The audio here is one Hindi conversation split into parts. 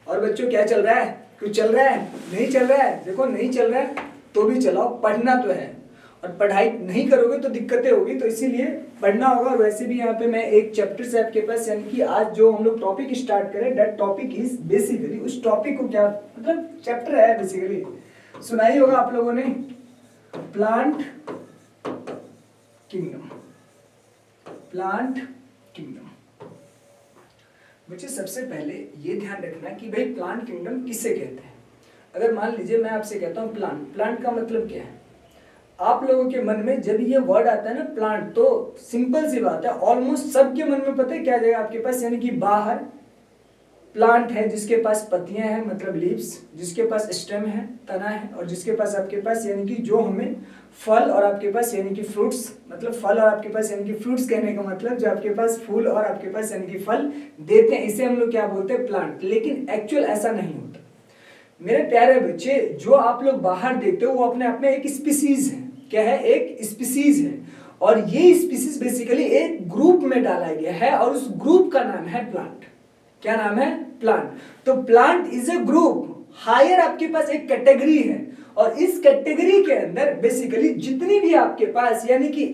और बच्चों क्या चल रहा है? कुछ चल रहा है? नहीं चल रहा है? देखो नहीं चल रहा है तो भी चलाओ, पढ़ना तो है, और पढ़ाई नहीं करोगे तो दिक्कतें होगी, तो इसीलिए पढ़ना होगा। और वैसे भी यहाँ पे मैं एक चैप्टर से आपके पास, यानी कि आज जो हम लोग टॉपिक स्टार्ट करें, दैट टॉपिक इज बेसिकली, उस टॉपिक को क्या मतलब चैप्टर है बेसिकली, सुना ही होगा आप लोगों ने, प्लांट किंगडम। प्लांट किंगडम बच्चे, सबसे पहले ये ध्यान रखना कि भाई प्लांट किंगडम किसे कहते हैं। अगर मान लीजिए मैं आपसे कहता हूँ प्लांट, प्लांट का मतलब क्या है? आप लोगों के मन में जब ये वर्ड आता है ना प्लांट, तो सिंपल सी बात है, ऑलमोस्ट सबके मन में पता है क्या जाएगा आपके पास, यानी कि बाहर प्लांट है जिसके पास पत्तियां हैं मतलब लीव्स, जिसके पास स्टेम है तना है, और जिसके पास आपके पास यानी कि जो हमें फल, और आपके पास यानी कि फ्रूट्स, मतलब फल और आपके पास यानी कि फ्रूट्स कहने का मतलब जो आपके पास फूल और आपके पास यानी कि फल देते हैं, इसे हम लोग क्या बोलते हैं? प्लांट। लेकिन एक्चुअल ऐसा नहीं होता मेरे प्यारे बच्चे। जो आप लोग बाहर देखते हो वो अपने आप में एक स्पीसीज है। क्या है? एक स्पीसीज है, और ये स्पीसीज बेसिकली एक ग्रुप में डाला गया है, और उस ग्रुप का नाम है प्लांट। क्या नाम है? प्लांट। तो plant is a group, higher आपके पास एक कैटेगरी है, और इस कैटेगरी के अंदर बेसिकली जितनी भी आपके पास यानी कि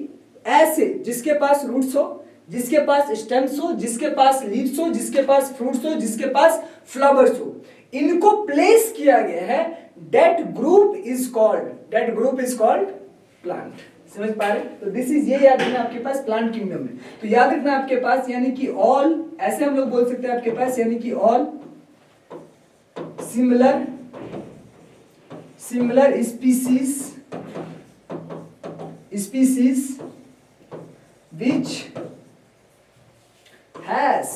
ऐसे जिसके पास रूट्स हो, जिसके पास स्टेम्स हो, जिसके पास लीव्स हो, जिसके पास फ्रूट्स हो, जिसके पास फ्लावर्स हो, इनको प्लेस किया गया है, that group is called plant. समझ पा रहे? तो दिस इज, ये याद रखना आपके पास प्लांट किंगडम है। तो याद रखना आपके पास यानी कि ऑल, ऐसे हम लोग बोल सकते हैं आपके पास यानी कि all similar species which has,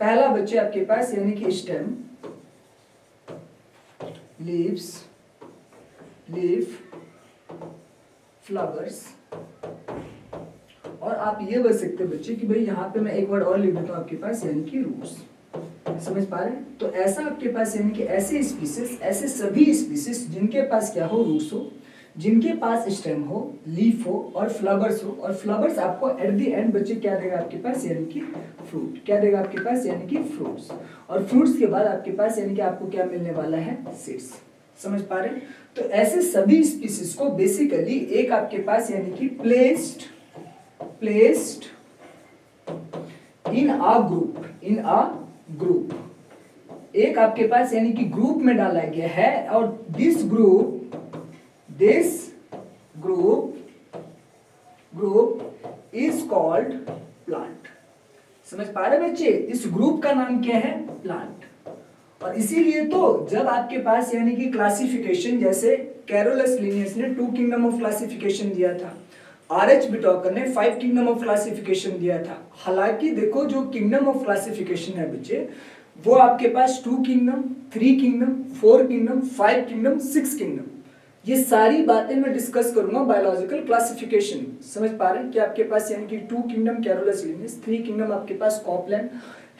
पहला बच्चे आपके पास यानी कि स्टेम, लीफ, फ्लावर्स, और आप ये बोल सकते हैं बच्चे कि भाई यहाँ पे मैं एक वर्ड और लिख देता हूँ आपके पास यानी कि रूट्स। समझ पा रहे हैं? तो ऐसा आपके पास यानी कि ऐसे स्पीसीज, ऐसे सभी स्पीसीज जिनके पास क्या हो? रूट्स हो, जिनके पास स्टेम हो, लीफ हो और फ्लावर्स हो, और फ्लावर्स आपको एट द एंड बच्चे क्या देगा आपके पास यानी कि फ्रूट। क्या देगा आपके पास? यानी कि फ्रूट्स। और फ्रूट्स के बाद आपके पास यानी कि आपको क्या मिलने वाला है? सीड्स। समझ पा रहे हैं? तो ऐसे सभी स्पीसीज को बेसिकली एक आपके पास यानी कि प्लेस्ड इन अ ग्रुप, एक आपके पास यानी कि ग्रुप में डाला गया है, और this group is called plant. समझ पा रहे बच्चे? इस ग्रुप का नाम क्या है? प्लांट। और इसीलिए तो जब आपके पास यानी कि क्लासिफिकेशन, जैसे कैरोलस लिनियस ने 2 किंगडम ऑफ क्लासिफिकेशन दिया था, आरएच बिटॉकर ने 5 किंगडम ऑफ क्लासिफिकेशन दिया था। हालांकि देखो जो किंगडम ऑफ क्लासिफिकेशन है बच्चे, वो आपके पास 2 kingdom, 3 kingdom, 4 kingdom, 5 kingdom, 6 kingdom, ये सारी बातें मैं डिस्कस करूंगा बायोलॉजिकल क्लासिफिकेशन। समझ पा रहे हैं कि आपके पास यानी कि 2 किंगडम कैरोलस लिनियस, 3 किंगडम आपके पास कॉपलैंड,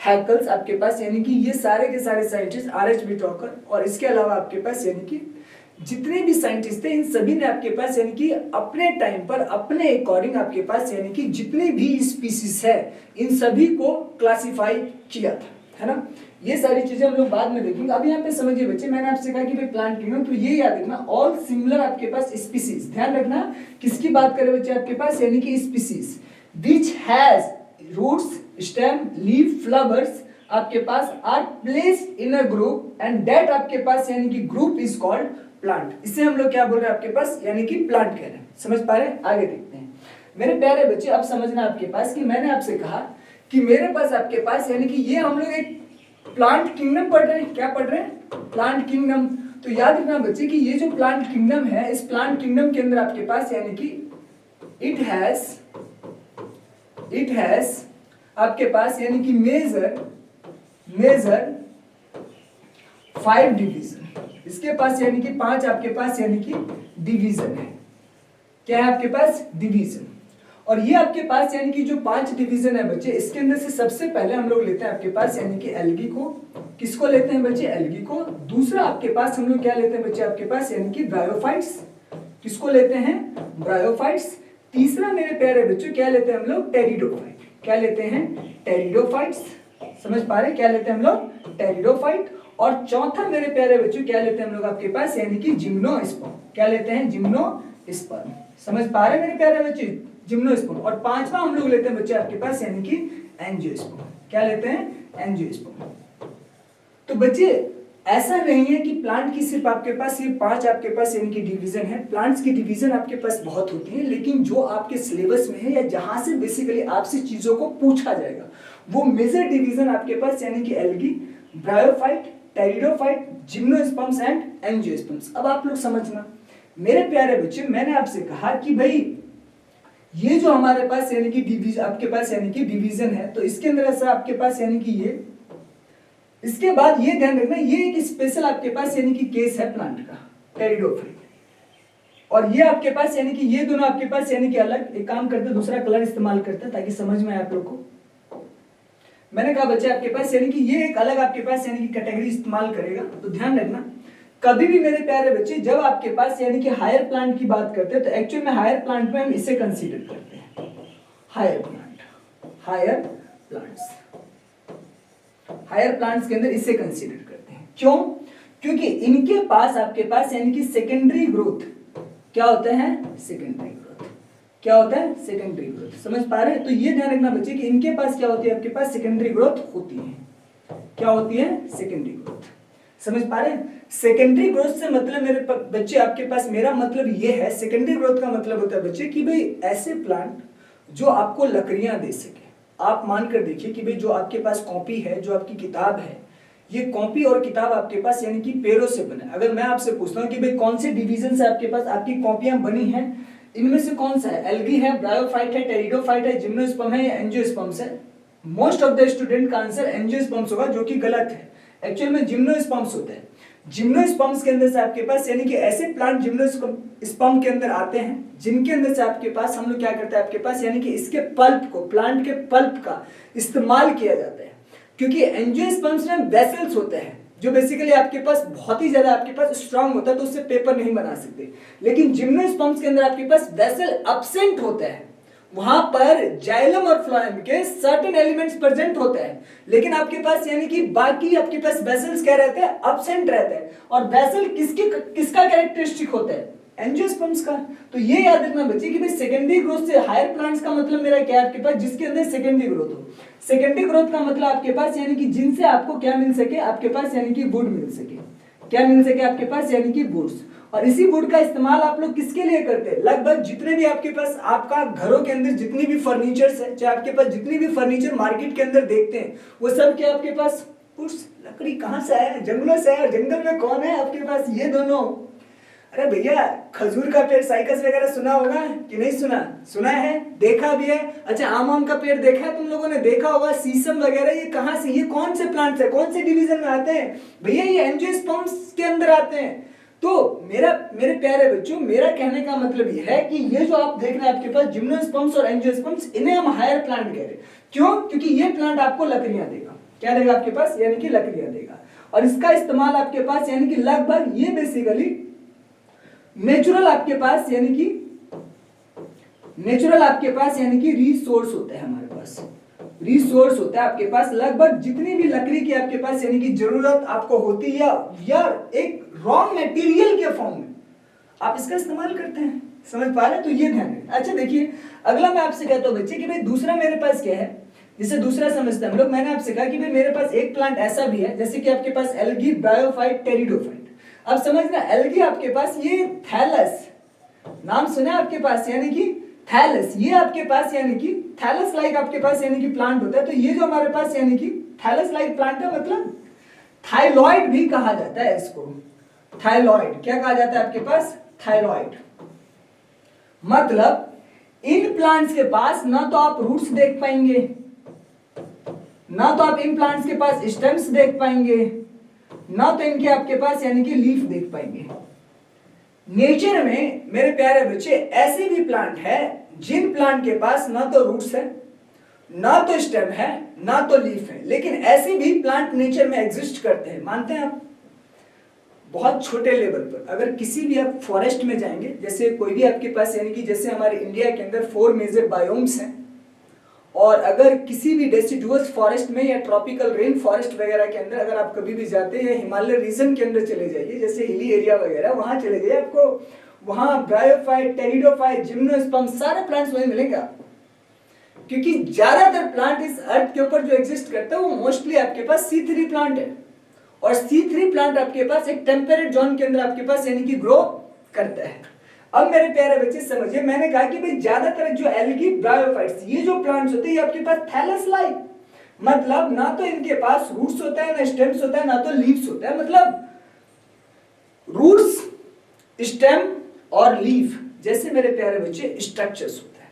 हैकल्स आपके पास, यानी कि ये सारे के सारे साइंटिस्ट, आरएच बिटॉकर, और इसके अलावा आपके पास यानी कि जितने भी साइंटिस्ट थे, इन सभी ने आपके पास यानी कि अपने टाइम पर अपने अकॉर्डिंग आपके पास यानी कि जितने भी स्पीसीज है इन सभी को क्लासिफाई किया था, है ना। ये सारी चीजें हम लोग बाद में देखेंगे। अब यहाँ पे समझिए बच्चे, मैंने आपसे कहा कि भाई प्लांट किंगडम, तो ये याद रखना ऑल सिमिलर आपके पास स्पीसीज। ध्यान रखना किसकी बात करें बच्चे आपके पास, यानी कि species which has roots, stem, leaf, flowers आपके पास are placed in a group, and that आपके पास यानी कि ग्रुप इज कॉल्ड प्लांट। इसे हम लोग क्या बोल रहे हैं आपके पास, यानी कि प्लांट कह रहे हैं। समझ पा रहे हैं? आगे देखते हैं मेरे प्यारे बच्चे। अब समझना आपके पास कि मैंने आपसे कहा कि मेरे पास आपके पास यानी कि ये हम लोग एक प्लांट किंगडम पढ़ रहे हैं। क्या पढ़ रहे हैं? Plant kingdom. तो याद रखना बच्चे कि ये जो प्लांट किंगडम है, इस प्लांट किंगडम के अंदर आपके पास यानी कि इट हैज आपके पास यानी कि मेजर 5 डिवीजन। इसके पास यानी कि 5 आपके पास यानी कि डिवीजन है। क्या है आपके पास? डिवीजन। और ये आपके पास यानी कि जो 5 डिवीजन है बच्चे, इसके अंदर से सबसे पहले हम लोग लेते हैं आपके पास यानी कि एल्गी को। किसको लेते हैं बच्चे? एल्गी को। दूसरा आपके पास हम लोग क्या लेते हैं बच्चे आपके पास, यानी कि ब्रायोफाइट्स। किसको लेते हैं? ब्रायोफाइट्स। तीसरा मेरे प्यारे बच्चों क्या लेते हैं हम लोग? टेरिडोफाइट। क्या लेते हैं? टेरिडोफाइट्स। समझ पा रहे हैं? क्या लेते हैं हम लोग? टेरिडोफाइट। और चौथा मेरे प्यारे बच्चों क्या लेते हैं हम लोग आपके पास, यानी कि जिम्नोस्पर्म। क्या लेते हैं? जिम्नोस्पर्म। समझ पा रहे हैं मेरे प्यारे बच्चे? जिम्नोस्पर्म। और पांचवा हम लोग लेते हैं बच्चे आपके पास, यानी कि एंजियोस्पर्म। क्या लेते हैं? एंजियोस्पर्म। तो बच्चे ऐसा नहीं है कि प्लांट की सिर्फ आपके पास ये 5 आपके पास यानी कि डिवीजन है। प्लांट्स की डिवीजन आपके पास बहुत होती है, लेकिन जो आपके सिलेबस में है या जहां से बेसिकली आपसे चीजों को पूछा जाएगा वो मेजर डिवीजन आपके पास यानी कि algae, bryophyte, pteridophyte, gymnosperms and angiosperms. अब आप लोग समझना मेरे प्यारे बच्चे, मैंने आपसे कहा कि भाई ये जो हमारे पास यानी कि डिवीजन आपके पास यानी कि डिवीजन है, तो इसके अंदर ऐसा आपके पास यानी कि ये, इसके बाद ये ध्यान रखना ये एक स्पेशल आपके पास यानी कि केस है प्लांट का, टेरिडोफाइट। और ये आपके पास यानी कि ये दोनों आपके पास यानी कि अलग एक काम करते, दूसरा कलर इस्तेमाल करते हैं ताकि समझ में आए आप लोग को। मैंने कहा बच्चे आपके पास यानी कि ये एक अलग आपके पास यानी कि कैटेगरी इस्तेमाल करेगा। तो ध्यान रखना कभी भी मेरे प्यारे बच्चे जब आपके पास यानी कि हायर प्लांट की बात करते हैं तो एक्चुअल में हायर प्लांट में हम इसे कंसीडर करते हैं, हायर प्लांट्स, हायर प्लांट्स के अंदर इसे कंसीडर करते हैं। क्यों? क्योंकि इनके पास आपके पास यानी कि सेकेंडरी ग्रोथ क्या होता है? सेकेंडरी ग्रोथ क्या होता है? Secondary growth. समझ पा रहे हैं? तो ये ध्यान रखना बच्चे कि इनके पास क्या होती है? आपके पास सेकेंडरी ग्रोथ होती है। क्या होती है? Secondary growth. समझ पा रहे हैं? सेकेंडरी ग्रोथ से मतलब मेरे बच्चे आपके पास, मेरा मतलब ये है सेकेंडरी ग्रोथ का मतलब होता है बच्चे कि भाई ऐसे प्लांट जो आपको लकड़ियां दे सके। आप मानकर देखिए कि भाई जो आपके पास कॉपी है, जो आपकी किताब है, ये कॉपी और किताब आपके पास यानी कि पेड़ों से बने। अगर मैं आपसे पूछता हूँ कि भाई कौन से डिवीजन से आपके पास आपकी कॉपियां बनी हैं, इनमें से कौन सा है? एल्गी है, ब्रायोफाइट है, टेरिडोफाइट है, जिम्नोस्पर्म है या एंजियोस्पर्म्स है? मोस्ट ऑफ द स्टूडेंट का आंसर एंजियोस्पर्म्स होगा, जो कि गलत है। एक्चुअल में जिम्नोस्पर्म्स होते हैं। जिम्नोस्पर्म्स के अंदर से आपके पास यानी कि ऐसे प्लांट जिम्नोस्पर्म के अंदर आते हैं जिनके अंदर से आपके पास हम लोग क्या करते हैं आपके पास यानी कि इसके पल्प को, प्लांट के पल्प का इस्तेमाल किया जाता है। क्योंकि एंजियोस्पर्म्स में वेसल्स होते हैं जो बेसिकली आपके पास बहुत ही ज्यादा आपके पास स्ट्रांग होता है, तो उससे पेपर नहीं बना सकते। लेकिन जिम्नोस्पर्म्स के अंदर आपके पास वेसल एब्सेंट होता है, वहां पर जाइलम और फ्लोएम के सर्टेन एलिमेंट्स प्रेजेंट होते हैं, लेकिन आपके पास यानी कि बाकी आपके पास वेसल्स क्या रहते हैं? एब्सेंट रहते हैं। और वेसल किसका कैरेक्टरिस्टिक होता है? एंजियोस्पर्म्स का। तो ये याद रखना बच्चे कि भाई सेकेंडरी ग्रोथ से हायर प्लांट्स का मतलब मेरा क्या है आपके पास? जिसके अंदर सेकेंडरी ग्रोथ हो। सेकेंडरी ग्रोथ का मतलब आपके पास यानी कि जिनसे आपको क्या मिल सके? आपके पास यानी कि वुड मिल सके। क्या मिल सके आपके पास? यानी कि वुड्स। और इसी वुड का इस्तेमाल आप लोग किसके लिए करते हैं? लगभग जितने भी आपके पास आपका घरों के अंदर जितनी भी फर्नीचर्स है, चाहे आपके पास जितनी भी फर्नीचर मार्केट के अंदर देखते हैं, वो सब क्या आपके पास? वुड्स। लकड़ी कहां से आया? जंगलों से आया। जंगल में कौन है आपके पास? ये दोनों। अरे भैया खजूर का पेड़, साइकस वगैरह सुना होगा कि नहीं सुना? सुना है, देखा भी है। अच्छा आम का पेड़ देखा है तुम लोगों ने? देखा होगा। सीसम वगैरह ये कहां से, ये कौन से प्लांट्स है, कौन से डिवीजन में आते हैं? भैया ये एंजियोस्पर्म्स के अंदर आते हैं। तो मेरे प्यारे बच्चों, मेरा कहने का मतलब ये है कि ये जो आप देख रहे हैं आपके पास जिम्नोस्पर्म्स और एंजियोस्पर्म्स, इन्हें हम हायर प्लांट कह रहे हैं। क्यों? क्योंकि ये प्लांट आपको लकड़ियां देगा। क्या देगा आपके पास? यानी कि लकड़ियां देगा। और इसका इस्तेमाल आपके पास यानी कि लगभग ये बेसिकली नेचुरल आपके पास यानी कि रिसोर्स होता है। हमारे पास रिसोर्स होता है आपके पास, लगभग जितनी भी लकड़ी की आपके पास यानी कि जरूरत आपको होती है या एक रॉ मटेरियल के फॉर्म में आप इसका इस्तेमाल करते हैं। समझ पा रहे हैं? तो ये ध्यान रखें। अच्छा देखिए अगला मैं आपसे कहता हूं बच्चे कि भाई दूसरा मेरे पास क्या है, जिसे दूसरा समझते हैं हम लोग। मैंने आपसे कहा कि भाई मेरे पास एक प्लांट ऐसा भी है जैसे कि आपके पास एल्गी, ब्रायोफाइट, टेरिडोफाइट। अब समझना एल्गी आपके पास ये थैलस, नाम सुना है आपके पास, यानी कि थैलस, ये आपके पास यानी कि थैलस लाइक आपके पास यानी कि प्लांट होता है। तो ये जो हमारे पास यानी कि थैलस लाइक प्लांट है, मतलब थाइलॉइड भी कहा जाता है इसको। थाइलॉइड क्या कहा जाता है आपके पास? थाइलॉइड। मतलब इन प्लांट्स के पास ना तो आप रूट्स देख पाएंगे, ना तो आप इन प्लांट्स के पास स्टेम्स देख पाएंगे, ना तो इनके आपके पास यानी कि लीफ देख पाएंगे। नेचर में मेरे प्यारे बच्चे ऐसे भी प्लांट है जिन प्लांट के पास ना तो रूट्स है, ना तो स्टेम है, ना तो लीफ है, लेकिन ऐसे भी प्लांट नेचर में एग्जिस्ट करते हैं। मानते हैं आप? बहुत छोटे लेवल पर अगर किसी भी आप फॉरेस्ट में जाएंगे, जैसे कोई भी आपके पास यानी कि जैसे हमारे इंडिया के अंदर 4 मेजर बायोम्स हैं, और अगर किसी भी डेसिडुअस फॉरेस्ट में या ट्रॉपिकल रेन फॉरेस्ट वगैरह के अंदर अगर आप कभी भी जाते हैं, हिमालय रीजन के अंदर चले जाइए, जैसे हिली एरिया वगैरह, वहां चले जाइए, आपको वहां ब्रायोफाइट, टेरिडोफाइट, जिम्नोस्पर्म सारे प्लांट्स वहीं मिलेंगे। क्योंकि ज्यादातर प्लांट इस अर्थ के ऊपर जो एग्जिस्ट करता है वो मोस्टली आपके पास C3 प्लांट है, और C3 प्लांट आपके पास एक टेम्परेट जोन के अंदर आपके पास यानी कि ग्रो करता है। अब मेरे प्यारे बच्चे समझिए, मैंने कहा कि भाई ज्यादातर जो एल्गी ब्रायोफाइट्स ये जो प्लांट्स होते हैं ये आपके पास थैलस लाइक, मतलब ना तो इनके पास रूट्स होता है, ना स्टेम्स होता है, ना तो लीव्स होता है। मतलब रूट्स, स्टेम और लीफ जैसे मेरे प्यारे बच्चे स्ट्रक्चर्स होते हैं,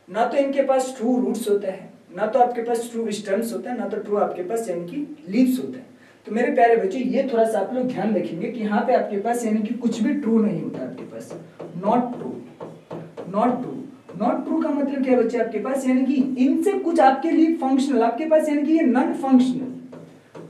ना तो इनके पास ट्रू रूट्स होता है, ना तो आपके पास ट्रू स्टेम्स होता है, ना तो ट्रू आपके पास यानी कि लीव्स होता है। तो मेरे प्यारे बच्चे ये थोड़ा सा आप लोग ध्यान रखेंगे कि यहाँ पे आपके पास यानी कि कुछ भी ट्रू नहीं होता आपके पास, not true, not true. Not true का मतलब क्या बच्चे आपके पास, यानी कि इनसे कुछ आपके लिए फंक्शनल, आपके पास यानी कि ये नॉन फंक्शनल,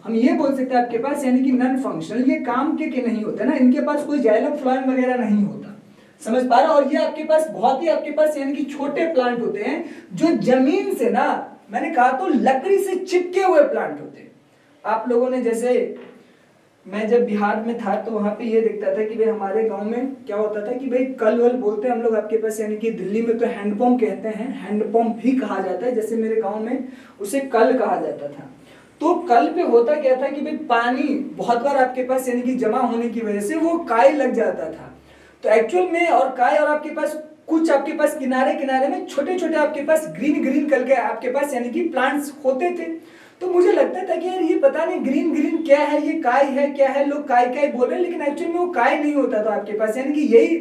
हम ये बोल सकते हैं आपके पास यानी कि नॉन फंक्शनल, ये काम के नहीं होता ना, इनके पास कोई जाइलम फ्लोएम वगैरह नहीं होता, समझ पा रहे हो। और ये आपके पास बहुत ही आपके पास यानी कि छोटे प्लांट होते हैं जो जमीन से ना, मैंने कहा तो लकड़ी से चिपके हुए प्लांट होते हैं। आप लोगों ने जैसे, मैं जब बिहार में था तो वहां पे ये देखता था कि भाई हमारे गांव में क्या होता था कि भाई कल वल बोलते हैं हम लोग आपके पास, यानी कि दिल्ली में तो हैंडपंप कहते हैं, हैंडपंप भी कहा जाता है, जैसे मेरे गांव में उसे कल कहा जाता था। तो कल पे होता क्या था कि भाई पानी बहुत बार आपके पास यानी कि जमा होने की वजह से वो काई लग जाता था। तो एक्चुअल में और काई और आपके पास कुछ आपके पास किनारे किनारे में छोटे छोटे आपके पास ग्रीन ग्रीन कल के आपके पास यानी कि प्लांट्स होते थे। तो मुझे लगता था कि यार ये पता नहीं ग्रीन ग्रीन क्या है, ये काय है क्या है, लोग काय काय बोल रहे हैं, लेकिन एक्चुअली में वो काय नहीं होता था आपके पास, यानी कि यही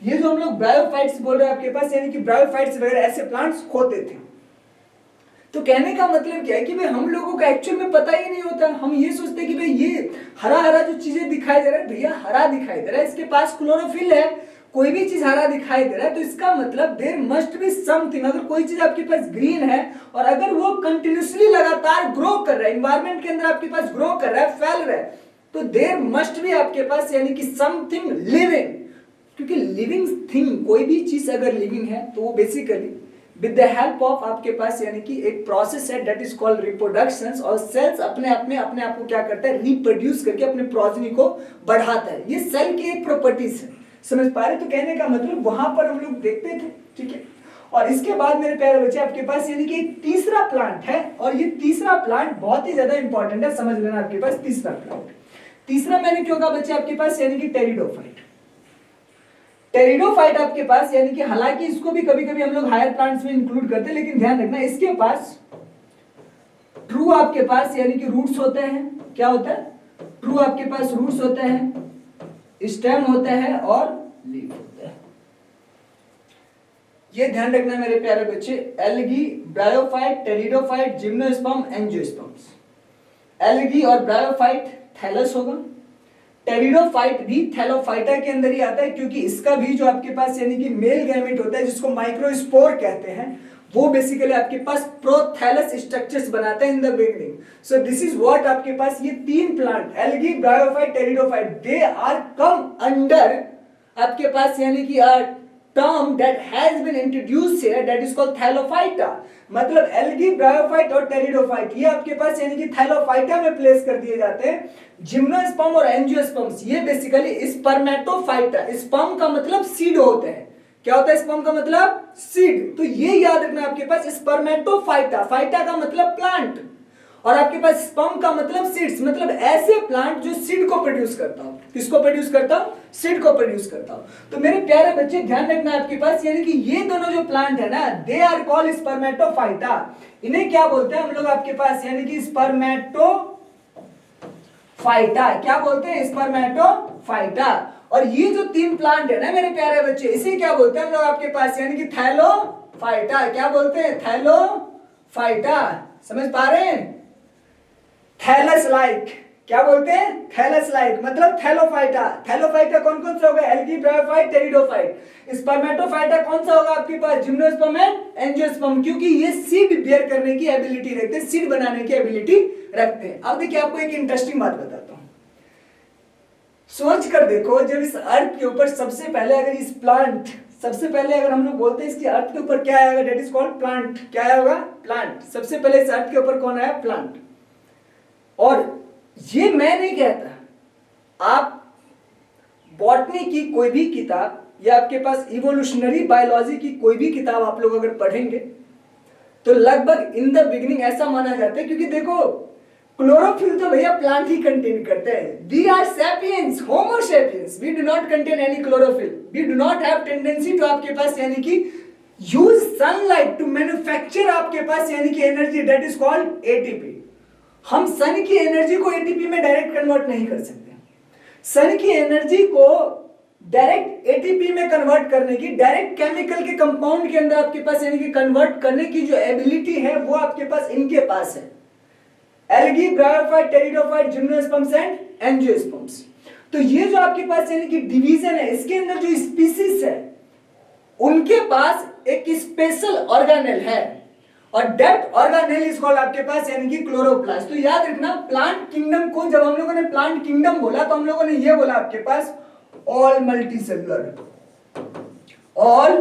ये जो हम लोग ब्रायोफाइट्स बोल रहे हैं आपके पास, यानी कि ब्रायोफाइट्स वगैरह ऐसे प्लांट्स होते थे। तो कहने का मतलब क्या है कि भाई हम लोगों को एक्चुअल में पता ही नहीं होता, हम ये सोचते हैं कि भाई ये हरा हरा जो चीजें दिखाई दे रहा है, भैया हरा दिखाई दे रहा है, इसके पास क्लोरोफिल है, कोई भी चीज हरा दिखाई दे रहा है तो इसका मतलब देयर मस्ट बी समथिंग। अगर कोई चीज आपके पास ग्रीन है और अगर वो कंटिन्यूसली लगातार ग्रो कर रहा है, एनवायरनमेंट के अंदर आपके पास ग्रो कर रहा है, फैल रहा है, तो देयर मस्ट बी आपके पास यानी कि समथिंग लिविंग। क्योंकि लिविंग थिंग, कोई भी चीज अगर लिविंग है तो वो basically with the help of आपके पास यानी कि एक प्रोसेस है दैट इज कॉल्ड रिप्रोडक्शन, और सेल्स अपने आप को क्या करता है, रिप्रोड्यूस करके अपने प्रोजेनी को बढ़ाता है। ये सेल की एक प्रॉपर्टीज है, समझ पा रहे। तो कहने का मतलब वहां पर हम लोग देखते थे, ठीक है। और इसके बाद मेरे प्यारे बच्चे आपके पास यानी कि एक तीसरा प्लांट है, और ये तीसरा प्लांट बहुत ही ज्यादा इंपॉर्टेंट है, समझ लेना आपके पास तीसरा प्लांट। तीसरा मैंने क्यों कहा बच्चे आपके पास, यानी कि टेरिडोफाइट। टेरिडोफाइट आपके पास यानी कि हालांकि इसको भी कभी कभी हम लोग हायर प्लांट्स में इंक्लूड करते हैं, लेकिन ध्यान रखना इसके पास ट्रू आपके पास यानी कि रूट्स होते हैं। क्या होता है, ट्रू आपके पास रूट्स होते हैं, स्टेम होता है और लीफ होता है। ये ध्यान रखना मेरे प्यारे बच्चे, algae, bryophyte, pteridophyte, gymnosperm, angiosperms. Algae और ब्रायोफाइट थैलस होगा, टेरिडोफाइट भी थैलोफाइटा के अंदर ही आता है, क्योंकि इसका भी जो आपके पास यानी कि मेल गैमेट होता है जिसको माइक्रोस्पोर कहते हैं, वो बेसिकली आपके पास प्रोथैलस स्ट्रक्चर्स बनाता है in the beginning. So this is what आपके पास ये तीन plant, algae, bryophyte, pteridophyte, they are come under आपके पास यानी कि term that has been introduced here that is called thallophyta। मतलब एल्गी, ब्रायोफाइट और टेरिडोफाइट ये आपके पास यानी कि थैलोफाइटा में प्लेस कर दिए जाते हैं। जिम्नोस्पर्म और एंजियोस्पर्म्स ये बेसिकली स्पर्मेटोफाइटा, स्पर्म का मतलब सीड होते हैं। क्या होता है स्पर्म का मतलब, सीड। तो ये याद रखना आपके पास स्पर्मेटोफाइटा, फाइटा का मतलब प्लांट, और आपके पास स्पर्म का मतलब सीड्स, मतलब ऐसे प्लांट जो सीड को प्रोड्यूस करता हो। किसको प्रोड्यूस करता हो, सीड को प्रोड्यूस करता हो। तो मेरे प्यारे बच्चे ध्यान रखना आपके पास यानी कि ये दोनों जो प्लांट है ना, दे आर कॉल्ड स्पर्मेटोफाइटा। इन्हें क्या बोलते हैं हम लोग आपके पास, यानी कि स्पर्मेटोफाइटा। क्या बोलते हैं, स्पर्मेटोफाइटा। और ये जो तीन प्लांट है ना मेरे प्यारे बच्चे, इसे क्या बोलते हैं हम लोग आपके पास, यानी कि थैलोफाइटा। क्या बोलते हैं, थैलोफाइटा। समझ पा रहे हैं, थैलस लाइक। क्या बोलते हैं, थैलस लाइक, मतलब थैलोफाइटा। थैलोफाइटा कौन कौन सा होगा, एल्गी, ब्रायोफाइट, टेरिडोफाइट। स्पर्मेटोफाइटा कौन सा होगा आपके पास, जिम्नोस्पर्म एंड एंजियोस्पर्म, क्योंकि ये सीड बेयर करने की एबिलिटी रखते हैं, सीड बनाने की एबिलिटी रखते हैं। अब देखिए आपको एक इंटरेस्टिंग बात बताता हूं, सोच कर देखो, जब इस अर्थ के ऊपर सबसे पहले अगर इस प्लांट सबसे पहले अगर हम लोग बोलते हैं इसकी अर्थ के ऊपर क्या आएगा, डेट इज कॉल्ड प्लांट। क्या आया होगा, प्लांट। सबसे पहले इस अर्थ के ऊपर कौन आया, प्लांट। और ये मैं नहीं कहता, आप बॉटनी की कोई भी किताब या आपके पास इवोल्यूशनरी बायोलॉजी की कोई भी किताब आप लोग अगर पढ़ेंगे तो लगभग इन द बिगिनिंग ऐसा माना जाता है, क्योंकि देखो क्लोरोफिल तो भैया प्लांट ही कंटेन करते हैं। We are sapiens, homo sapiens, we do not contain any chlorophyll, we do not have tendency to आपके पास यानी कि यूज सनलाइट टू मैन्युफैक्चर आपके पास यानी कि energy, that is called ATP. हम सन की एनर्जी को एटीपी में डायरेक्ट कन्वर्ट नहीं कर सकते। सन की एनर्जी को डायरेक्ट एटीपी में कन्वर्ट करने की, डायरेक्ट केमिकल के कंपाउंड के अंदर आपके पास यानी कि कन्वर्ट करने की जो एबिलिटी है वो आपके पास इनके पास है, algae, bryophyte, pteridophyte, gymnosperms and angiosperms. तो ये जो आपके पास यानी कि डिवीजन है, इसके अंदर जो स्पीसीज है उनके पास एक स्पेशल ऑर्गेनेल है और दैट ऑर्गेनेल इज कॉल्ड आपके पास यानी कि क्लोरोप्लास्ट। तो याद रखना, प्लांट किंगडम को जब हम लोगों ने प्लांट किंगडम बोला तो हम लोगों ने ये बोला आपके पास all multicellular, all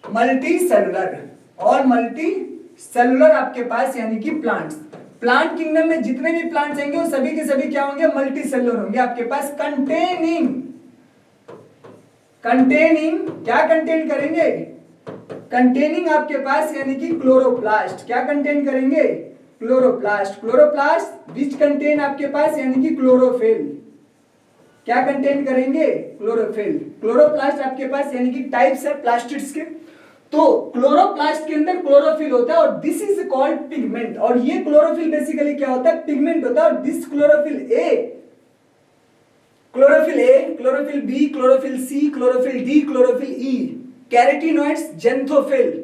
multicellular, all multicellular आपके पास यानी कि प्लांट्स। प्लांट किंगडम में जितने भी प्लांट्स आएंगे वो सभी के सभी क्या होंगे, मल्टीसेलुलर होंगे आपके पास, कंटेनिंग क्या कंटेन करेंगे, कंटेनिंग आपके पास यानी कि क्लोरोप्लास्ट। क्या कंटेन करेंगे, क्लोरोप्लास्ट। क्लोरोप्लास्ट विच कंटेन आपके पास यानी कि क्लोरोफिल। क्या कंटेन करेंगे, क्लोरोफिल। क्लोरोप्लास्ट आपके पास यानी कि टाइप्स है प्लास्टिड्स के, तो क्लोरोप्लास्ट के अंदर क्लोरोफिल होता है और दिस इज कॉल्ड पिगमेंट। और ये क्लोरोफिल बेसिकली क्या होता है, पिगमेंट होता है। और this chlorophyll A, chlorophyll B, chlorophyll C, chlorophyll D, chlorophyll E, carotenoids, xanthophyll.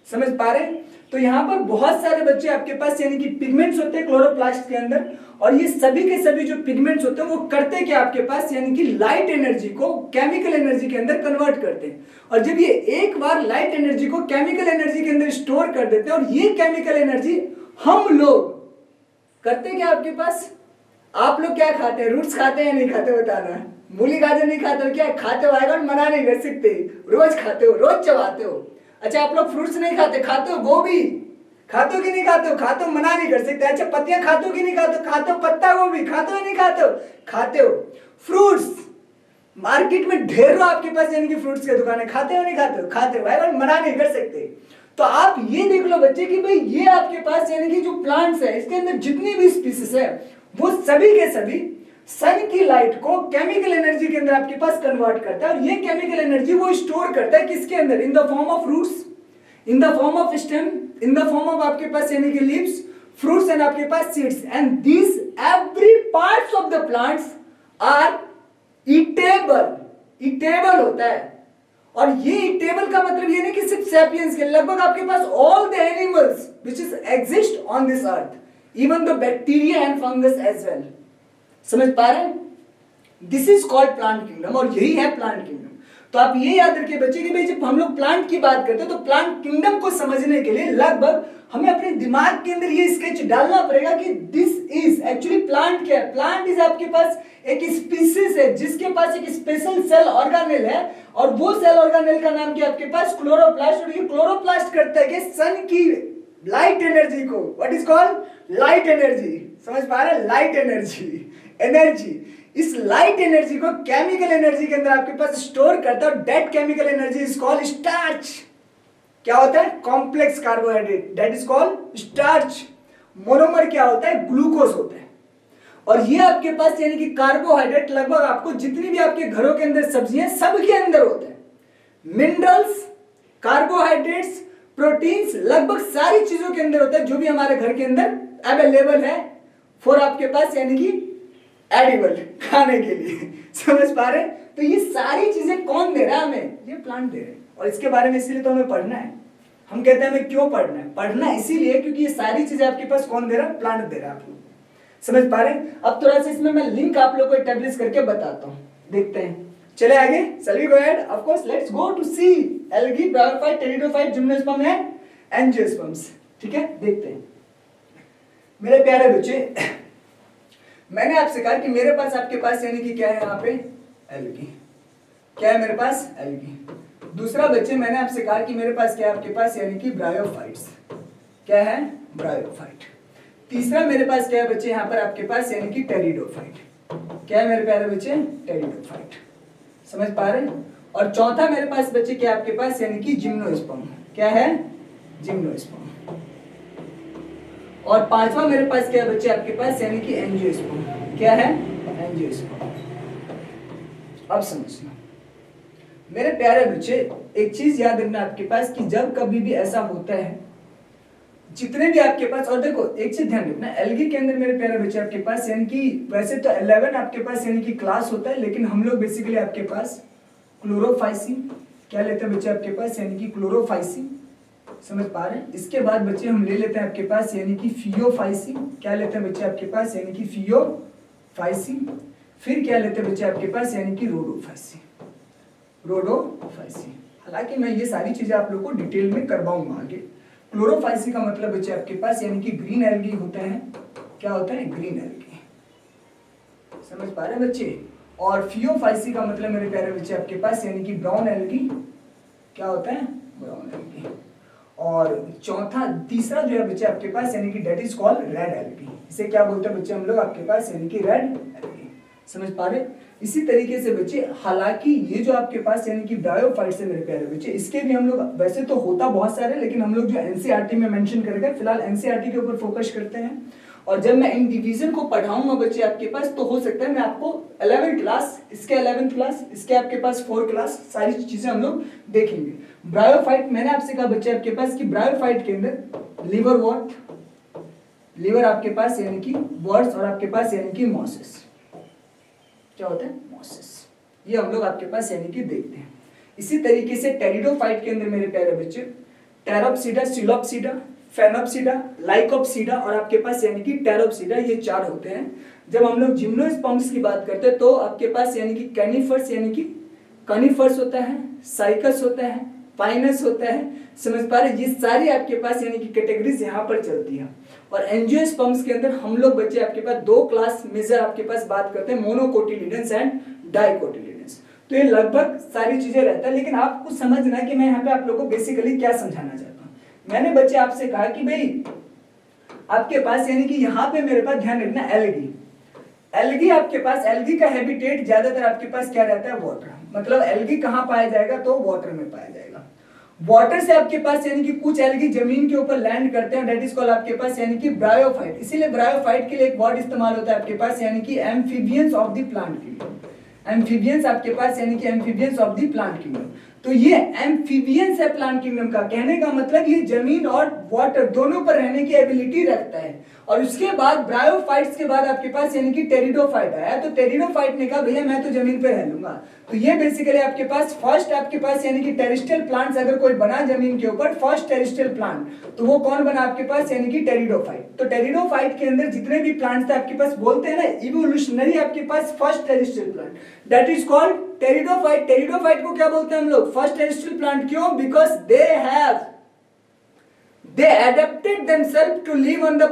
समझ पा रहे हैं? तो यहां पर बहुत सारे बच्चे आपके पास यानी कि पिगमेंट्स होते हैं क्लोरोप्लास्ट के अंदर, और ये सभी के सभी जो पिगमेंट्स होते हैं वो करते क्या आपके पास यानी कि लाइट एनर्जी को केमिकल एनर्जी के अंदर कन्वर्ट करते हैं। और जब ये एक बार लाइट एनर्जी को केमिकल एनर्जी के अंदर स्टोर कर देते हैं, और ये केमिकल एनर्जी हम लोग करते क्या आपके पास, आप लोग क्या खाते हैं, रूट्स खाते हैं या नहीं खाते बताना, मूली गाजर नहीं खाते हो क्या, खाते हो, आएगा मना नहीं कर सकते, रोज खाते हो, रोज चबाते हो। अच्छा आप लोग फ्रूट्स नहीं खाते, खाते हो गोभी, खाते हो कि नहीं खाते हो, खाते हो, मना नहीं कर सकते। अच्छा पत्तियां खाते हो कि नहीं खाते हो, खाते हो, पत्ता गोभी खाते हो नहीं खाते हो, खाते हो। फ्रूट्स मार्केट में ढेरों आपके पास यानी कि फ्रूट्स की दुकान है, खाते हो नहीं खाते हो, खाते हो, भाई मना नहीं कर सकते। तो आप ये देख लो बच्चे कि भाई ये आपके पास यानी कि जो प्लांट्स है इसके अंदर जितनी भी स्पीसीज है वो सभी के सभी सन की लाइट को केमिकल एनर्जी के अंदर आपके पास कन्वर्ट करता है। और ये केमिकल एनर्जी वो स्टोर करता है किसके अंदर, in the form of roots, in the form of stem, in the form of आपके पास यानी कि लीव्स, फ्रूट्स एंड आपके पास seeds. And these every parts of the plants are edible, edible होता है। और ये ईटेबल का मतलब ये नहीं कि सिर्फ सैपियंस के, लगभग आपके पास all the animals which is exist on this earth, even the bacteria and fungus as well. समझ पा रहे हैं? This is called plant kingdom, और यही है प्लांट किंगडम। तो आप ये याद रखिए बच्चे कि भाई जब हम लोग प्लांट की बात करते हैं तो प्लांट किंगडम को समझने के लिए लगभग हमें अपने दिमाग के अंदर ये स्केच डालना पड़ेगा कि दिस इज एक्चुअली प्लांट क्या है। प्लांट इज आपके पास एक स्पीसीज है जिसके पास एक स्पेशल सेल ऑर्गेनेल है, और वो सेल ऑर्गेनेल का नाम क्या है आपके पास, क्लोरोप्लास्ट। और ये क्लोरोप्लास्ट करता है कि सन की लाइट एनर्जी को, what is called light energy, समझ पा रहे हैं, लाइट एनर्जी, इस लाइट एनर्जी को केमिकल एनर्जी के अंदर आपके पास स्टोर करता है। That chemical energy is called starch. क्या होता है, complex carbohydrate, that is called starch. Monomer क्या होता है, ग्लूकोज होता है। और ये आपके पास यानी कि कार्बोहाइड्रेट लगभग आपको जितनी भी आपके घरों के अंदर सब्जियां सब के अंदर होते हैं। मिनरल्स, कार्बोहाइड्रेट्स, प्रोटीन्स लगभग सारी चीजों के अंदर होता है जो भी हमारे घर के अंदर अवेलेबल है फॉर आपके पास यानी कि एडिबल, खाने के लिए। समझ पा रहे हैं? तो ये सारी चीजें कौन दे रहा है हमें, ये प्लांट दे रहे हैं। और इसके बारे में इसीलिए तो हमें पढ़ना है। हम कहते हैं हमें क्यों पढ़ना है, पढ़ना इसीलिए क्योंकि ये सारी चीजें आपके पास कौन दे रहा है, प्लांट दे रहा है। आप लोग समझ पा रहे हैं? अब थोड़ा सा इसमें मैं लिंक आप लोग को एस्टैब्लिश करके बताता हूं, देखते हैं। चले आगे, चलिए go ahead, of course let's go to see algae, bryophyte, pteridophyte, gymnosperm and angiosperms. ठीक है, देखते हैं। मेरे प्यारे बच्चे, मैंने आपसे कहा कि मेरे पास आपके पास यानी कि क्या है यहाँ पे, एल्गी। क्या है मेरे पास, एल्गी। दूसरा बच्चे मैंने आपसे कहा कि मेरे पास क्या है आपके पास, यानी कि ब्रायोफाइट्स। क्या है, ब्रायोफाइट। तीसरा मेरे पास क्या है बच्चे यहाँ पर आपके पास, यानी कि टेरिडोफाइट। क्या है मेरे प्यारे बच्चे, टेरिडोफाइट। समझ पा रहे हैं। और चौथा मेरे पास बच्चे क्या आपके पास, यानी कि जिम्नोस्पर्म। क्या है, जिम्नोस्पर्म। और पांचवा मेरे पास क्या है बच्चे आपके पास, यानी कि एंजियोस्पर्म। क्या है, एंजियोस्पर्म। अब समझना मेरे प्यारे बच्चे, एक चीज याद रखना आपके पास कि जब कभी भी ऐसा होता है, जितने भी आपके पास, और देखो एक चीज ध्यान रखना, एल्गी के अंदर मेरे प्यारे बच्चे आपके पास, यानी कि वैसे तो 11 आपके पास यानी कि क्लास होता है, लेकिन हम लोग बेसिकली आपके पास क्लोरोफाइसिन क्या लेते हैं बच्चे आपके पास, यानी कि क्लोरोफाइसिन। समझ पा रहे हैं। इसके बाद बच्चे हम ले लेते हैं आपके पास, यानी कि फियोफाइसिन। क्या लेते हैं बच्चे आपके पास, यानी कि फियोफाइसिन। फिर क्या लेते हैं बच्चे आपके पास, यानी कि रोडोफाइसिन। रोडोफाइसिन। हालांकि मैं ये सारी चीजें आप लोग को डिटेल में करवाऊंगा आगे। क्लोरोफाइसी का मतलब बच्चे आपके पास, यानी कि ग्रीन एल्गी होते हैं। क्या होता है, ग्रीन एल्गी। समझ पा रहे हैं बच्चे। और फियोफाइसी का मतलब मेरे प्यारे बच्चे आपके पास, यानी कि ब्राउन एल्गी। क्या होता है, ब्राउन एल्गी। और तीसरा जो है बच्चे आपके पास, यानी कि that is called red algae. इसे क्या बोलते हैं बच्चे हम लोग आपके पास, यानी कि रेड एल्गी। समझ पा रहे। इसी तरीके से बच्चे, हालांकि ये जो आपके पास यानी कि ब्रायोफाइट्स है मेरे प्यारे बच्चे, इसके भी हम लोग, वैसे तो होता बहुत सारे, लेकिन हम लोग जो एनसीईआरटी में मेंशन करेंगे, फिलहाल एनसीईआरटी के ऊपर फोकस करते हैं। और जब मैं इन डिवीजन को पढ़ाऊंगा बच्चे आपके पास, तो हो सकता है मैं आपको 11th क्लास, इसके 11th क्लास, इसके आपके पास 4 क्लास, सारी चीजें हम लोग देखेंगे। ब्रायोफाइट मैंने आपसे कहा बच्चे आपके पास कि ब्रायोफाइट के अंदर लीवर आपके पास यानी कि वर्ड्स, और आपके पास यानी कि मॉसेस। क्या होता है, मॉसेस। ये हम लोग आपके पास यानी कि देखते हैं। इसी तरीके से टेरिडोफाइट के अंदर मेरे प्यारे बच्चे टेरोप्सिडा, सिलोप्सिडा, फेनोप्सिडा, लाइकोप्सिडा और आपके पास यानी कि टेरोप्सिडा, ये 4 होते हैं। जब हम लोग जिम्नोस्पर्म्स की बात करते हैं तो आपके पास यानी कि कैनिफर्स यानी कि कनिफर्स होता है, साइकस होता है, पाइनस होता है। समझ पा रहे, ये सारी आपके पास यानी कि कैटेगरीज यहाँ पर चलती है। और एंजियोस्पर्म्स के अंदर हम लोग बच्चे आपके पास 2 क्लास मेजर आपके पास बात करते हैं, मोनोकोटिलिडन्स एंड डाइकोटिलिडन्स। तो ये लगभग सारी चीजें रहता है, लेकिन आपको समझना है कि मैं यहाँ पे आप लोगों को बेसिकली क्या समझाना चाहता हूँ। मैंने बच्चे आपसे कहा कि भाई आपके पास यानी कि यहाँ पे मेरे पास ध्यान रखना, एल्गी आपके पास, एल्गी का हैबिटेट ज्यादातर आपके पास क्या रहता है, वाटर। मतलब एल्गी कहाँ पाया जाएगा, तो वाटर में पाया जाएगा। वाटर से आपके पास यानी कि कुछ एल्गी जमीन के ऊपर लैंड करते हैं, दैट इज कॉल्ड आपके पास यानी कि ब्रायोफाइट। इसीलिए ब्रायोफाइट के लिए एक वर्ड इस्तेमाल होता है आपके पास, यानी कि amphibians of the plant kingdom. Amphibians आपके पास यानी कि amphibians of the plant kingdom. तो ये एम्फीबियंस है प्लांट किंगडम का। कहने का मतलब ये जमीन और वाटर दोनों पर रहने की एबिलिटी रखता है। और उसके बाद ब्रायोफाइट्स के बाद आपके पास यानी कि टेरिडोफाइट आया। तो टेरिडोफाइट ने कहा भैया मैं तो जमीन पे रह लूंगा। तो ये बेसिकली आपके पास फर्स्ट आपके पास यानी कि टेरेस्ट्रियल प्लांट्स अगर कोई बना जमीन के ऊपर, फर्स्ट टेरेस्ट्रियल प्लांट, तो वो कौन बना आपके पास, यानी कि टेरिडोफाइट। तो टेरिडोफाइट के अंदर जितने भी प्लांट्स थे आपके पास, बोलते हैं ना इवोल्यूशनरी आपके पास first terrestrial plant, that is called pteridophyte. Pteridophyte को क्या बोलते हैं हम लोग, फर्स्ट टेरेस्ट्रियल प्लांट। क्यों, because they adapted themselves to live on the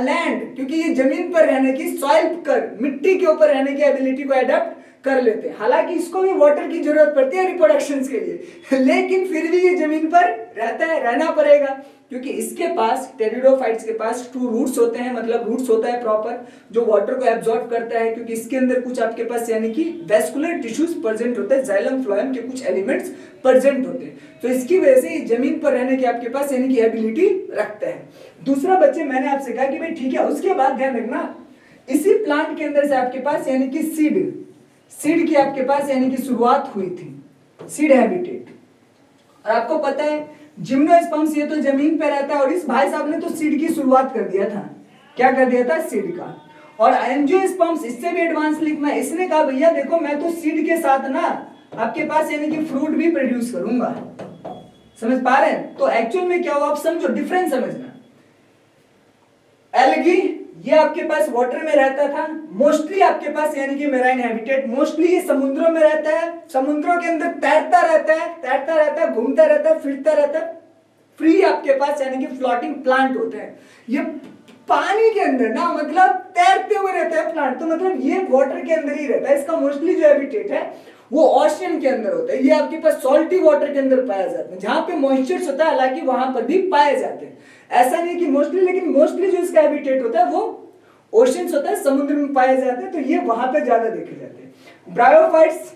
land, क्योंकि ये जमीन पर रहने की, सॉइल कर, मिट्टी के ऊपर रहने की एबिलिटी को अडेप्ट कर लेते हैं। हालांकि इसको भी वाटर की जरूरत पड़ती है रिप्रोडक्शन के लिए, लेकिन फिर भी ये जमीन पर रहता है, रहना पड़ेगा, क्योंकि इसके पास, टेरिडोफाइट्स के पास 2 रूट्स होते हैं, मतलब रूट्स होता है प्रॉपर जो वाटर को एब्जॉर्ब करता है, क्योंकि इसके अंदर कुछ आपके पास यानी कि वेस्कुलर टिश्यूज प्रेजेंट होते हैं, जाइलम फ्लोएम के कुछ एलिमेंट्स प्रेजेंट होते हैं। तो इसकी वजह से जमीन पर रहने की आपके पास यानी कि एबिलिटी रखता है। दूसरा बच्चे मैंने आपसे कहा कि भाई ठीक है, उसके बाद ध्यान रखना, इसी प्लांट के अंदर से आपके पास यानी कि सीड की आपके पास यानी कि शुरुआत हुई थी, सीड हैबिटेट। और आपको पता है जिम्नोस्पर्म्स ये तो जमीन पे रहता है, और इस भाई साहब ने तो सीड की शुरुआत कर दिया था। क्या कर दिया था, सीड का। और एंजियोस्पर्म्स इससे भी एडवांस लिखना, इसने कहा भैया देखो मैं तो सीड के साथ ना आपके पास यानी कि फ्रूट भी प्रोड्यूस करूंगा। समझ पा रहे हैं। तो एक्चुअल में क्या हुआ आप समझो, डिफरेंस समझना। एल्गी ये आपके पास वाटर में रहता था, मोस्टली आपके पास यानी कि मेराइन हैबिटेट, मोस्टली ये समुद्रों में रहता है, समुद्रों के अंदर तैरता रहता है, घूमता रहता है, फिरता रहता है, फ्री आपके पास यानी कि फ्लोटिंग प्लांट होते हैं। ये पानी के अंदर ना, मतलब तैरते हुए रहता है प्लांट, तो मतलब ये वाटर के अंदर ही रहता है। इसका मोस्टली जो हैबिटेट है वो ओशन के अंदर होता है। ये आपके पास सॉल्टी वाटर के अंदर पाया जाता है, जहां पे मॉइस्चर्स होता है, हालांकि वहां पर भी पाए जाते हैं, ऐसा नहीं कि मोस्टली, लेकिन मोस्टली जो इसका हैबिटेट होता है वो ओशंस होता है, समुद्र में पाए जाते हैं, तो ये वहां पे ज्यादा देखे जाते हैं। ब्रायोफाइट्स,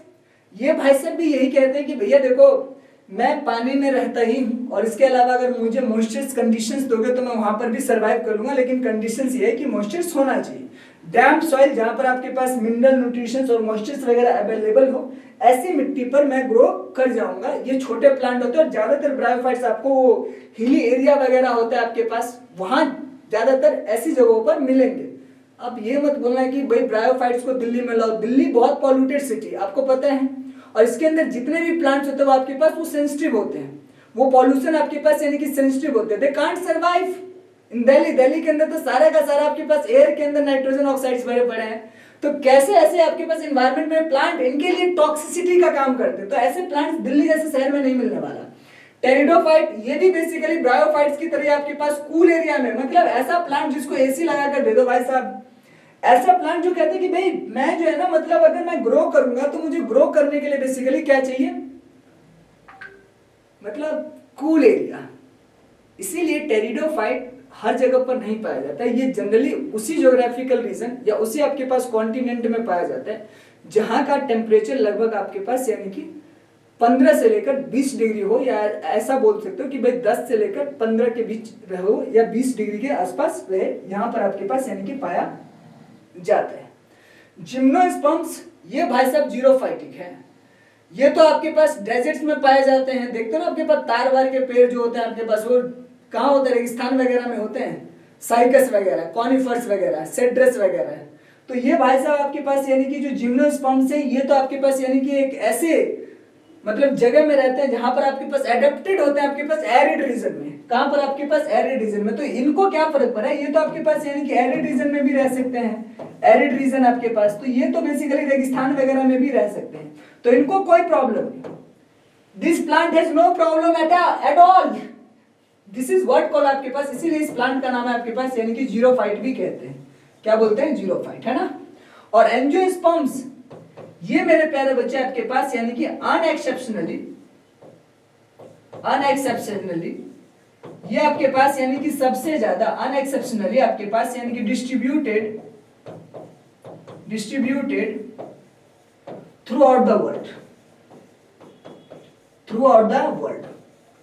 ये भाई साहब भी यही कहते हैं कि भैया देखो मैं पानी में रहता ही हूं, और इसके अलावा अगर मुझे मॉइस्चर्स कंडीशंस दोगे तो मैं वहां पर भी सर्वाइव कर लूंगा, लेकिन कंडीशंस ये है कि मॉइस्चर्स होना चाहिए। डैम्प सॉइल, जहां पर आपके पास मिनरल न्यूट्रिशंस और मॉइस्चर्स वगैरह अवेलेबल हो, ऐसी मिट्टी पर मैं ग्रो कर जाऊंगा। ये छोटे प्लांट होते हैं, और ज्यादातर ब्रायोफाइट्स आपको हिली एरिया वगैरह होता है आपके पास, वहां ज्यादातर ऐसी जगहों पर मिलेंगे। अब ये मत बोलना है कि भाई ब्रायोफाइट्स को दिल्ली में लाओ, दिल्ली बहुत पॉल्यूटेड सिटी, आपको पता है, और इसके अंदर जितने भी प्लांट्स होते हैं वो आपके पास वो सेंसिटिव होते हैं, वो पॉल्यूशन आपके पास यानी कि सेंसिटिव होते हैं, they can't survive in Delhi. Delhi के अंदर तो सारा का सारा आपके पास एयर के अंदर नाइट्रोजन ऑक्साइड्स भरे पड़े हैं, तो कैसे ऐसे आपके पास एनवायरनमेंट में प्लांट इनके लिए टॉक्सिसिटी का काम करते हैं, तो ऐसे प्लांट्स दिल्ली जैसे शहर में नहीं मिलने वाला। टेरिडोफाइट, ये भी बेसिकली ब्रायोफाइट्स की तरह आपके पास कूल एरिया में, मतलब ऐसा प्लांट जिसको एसी लगाकर दे दो भाई साहब, ऐसा प्लांट जो कहते हैं कि भाई मैं जो है ना, मतलब अगर मैं ग्रो करूंगा तो मुझे ग्रो करने के लिए बेसिकली क्या चाहिए, मतलब कूल एरिया। इसीलिए टेरिडोफाइट हर जगह पर नहीं पाया जाता है, ये जनरली उसी ज्योग्राफिकल रीजन या उसी आपके पास कॉन्टिनेंट में पाया जाता है जहां का टेम्परेचर लगभग आपके पास यानी कि 15 से लेकर 20 डिग्री हो, या ऐसा बोल सकते हो कि भाई 10 से लेकर 15 के बीच रहो, या 20 डिग्री के आसपास रहे, यहां पर आपके पास यानी कि पाया जाता है। जिम्नोस्पर्म्स, ये भाई साहब जीरोफाइटिक है, ये तो आपके पास डेजर्ट्स में पाए जाते हैं, देखते हो ना आपके पास तार वार के पेड़ जो होते हैं आपके पास, वो कहाँ होते हैं, रेगिस्तान वगैरह में होते हैं, साइकस वगैरह, कॉनिफर्स वगैरह, सेड्रस वगैरह। तो ये भाई साहब आपके पास यानी कि जो जिम्नोस्पर्म्स है, ये तो आपके पास यानी कि एक ऐसे मतलब जगह में रहते हैं जहां पर आपके पास एडेप्टेड होते हैं, आपके पास एरिड रीजन में। कहां पर आपके पास एरिड रीजन में, तो इनको क्या फर्क पड़ा है, ये तो आपके पास यानी कि एरिड रीजन में भी रह सकते हैं, एरिड रीजन आपके पास, तो ये तो बेसिकली रेगिस्तान वगैरह में भी रह सकते हैं, तो इनको कोई प्रॉब्लम नहीं। This plant has no problem at all, this is what call आपके पास, इसीलिए इस प्लांट का नाम है आपके पास यानी कि जीरोफाइट भी कहते हैं। क्या बोलते हैं, जीरोफाइट, है ना। और एंजियोस्पर्म्स, ये मेरे प्यारे बच्चे आपके पास यानी कि अनएक्सेप्शनली ये आपके पास यानी कि सबसे ज्यादा अनएक्सेप्शनली आपके पास यानी कि distributed through out the world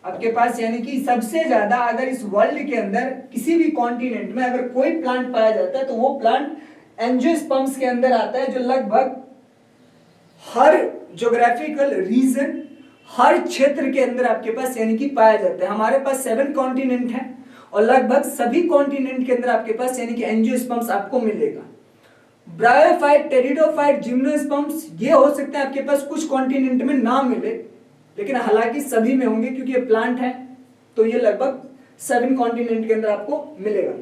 आपके पास यानी कि सबसे ज्यादा, अगर इस वर्ल्ड के अंदर किसी भी कॉन्टिनेंट में अगर कोई प्लांट पाया जाता है तो वो प्लांट एंजियोस्पर्म्स के अंदर आता है, जो लगभग हर ज्योग्राफिकल रीजन, हर क्षेत्र के अंदर आपके पास यानी कि पाया जाता है। हमारे पास 7 कॉन्टिनेंट हैं, और लगभग सभी कॉन्टिनेंट के अंदर आपके पास यानी कि एंजियोस्पर्म्स आपको मिलेगा। ब्रायोफाइट, टेरिडोफाइट, जिम्नोस्पर्म्स, ये हो सकते हैं आपके पास कुछ कॉन्टिनेंट में ना मिले, लेकिन हालांकि सभी में होंगे क्योंकि ये प्लांट है, तो ये लगभग 7 कॉन्टिनेंट के अंदर आपको मिलेगा।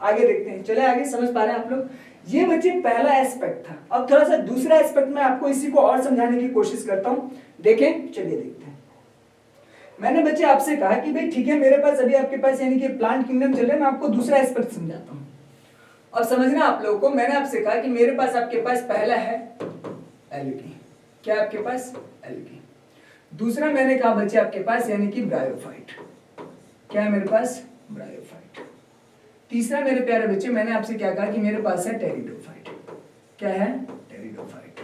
आगे देखते हैं, चले आगे, समझ पा रहे हैं आप लोग। ये बच्चे पहला एस्पेक्ट था। अब थोड़ा सा दूसरा एस्पेक्ट में आपको इसी को और समझाने की कोशिश करता हूं, देखें, चलिए देखते हैं। मैंने बच्चे आपसे कहा कि भाई ठीक है, मेरे पास अभी आपके पास यानी कि प्लांट किंगडम चल रहा है, मैं आपको दूसरा एस्पेक्ट समझाता हूं और समझना आप लोगों को। मैंने आपसे कहा कि मेरे पास आपके पास पहला है एल्गी, क्या आपके पास एल्गी। दूसरा मैंने कहा बच्चे आपके पास यानी कि ब्रायोफाइट, क्या है मेरे पास, ब्रायोफाइट। तीसरा मेरे प्यारे बच्चे मैंने आपसे क्या कहा कि मेरे पास है टेरिडोफाइट, क्या है, टेरिडोफाइट।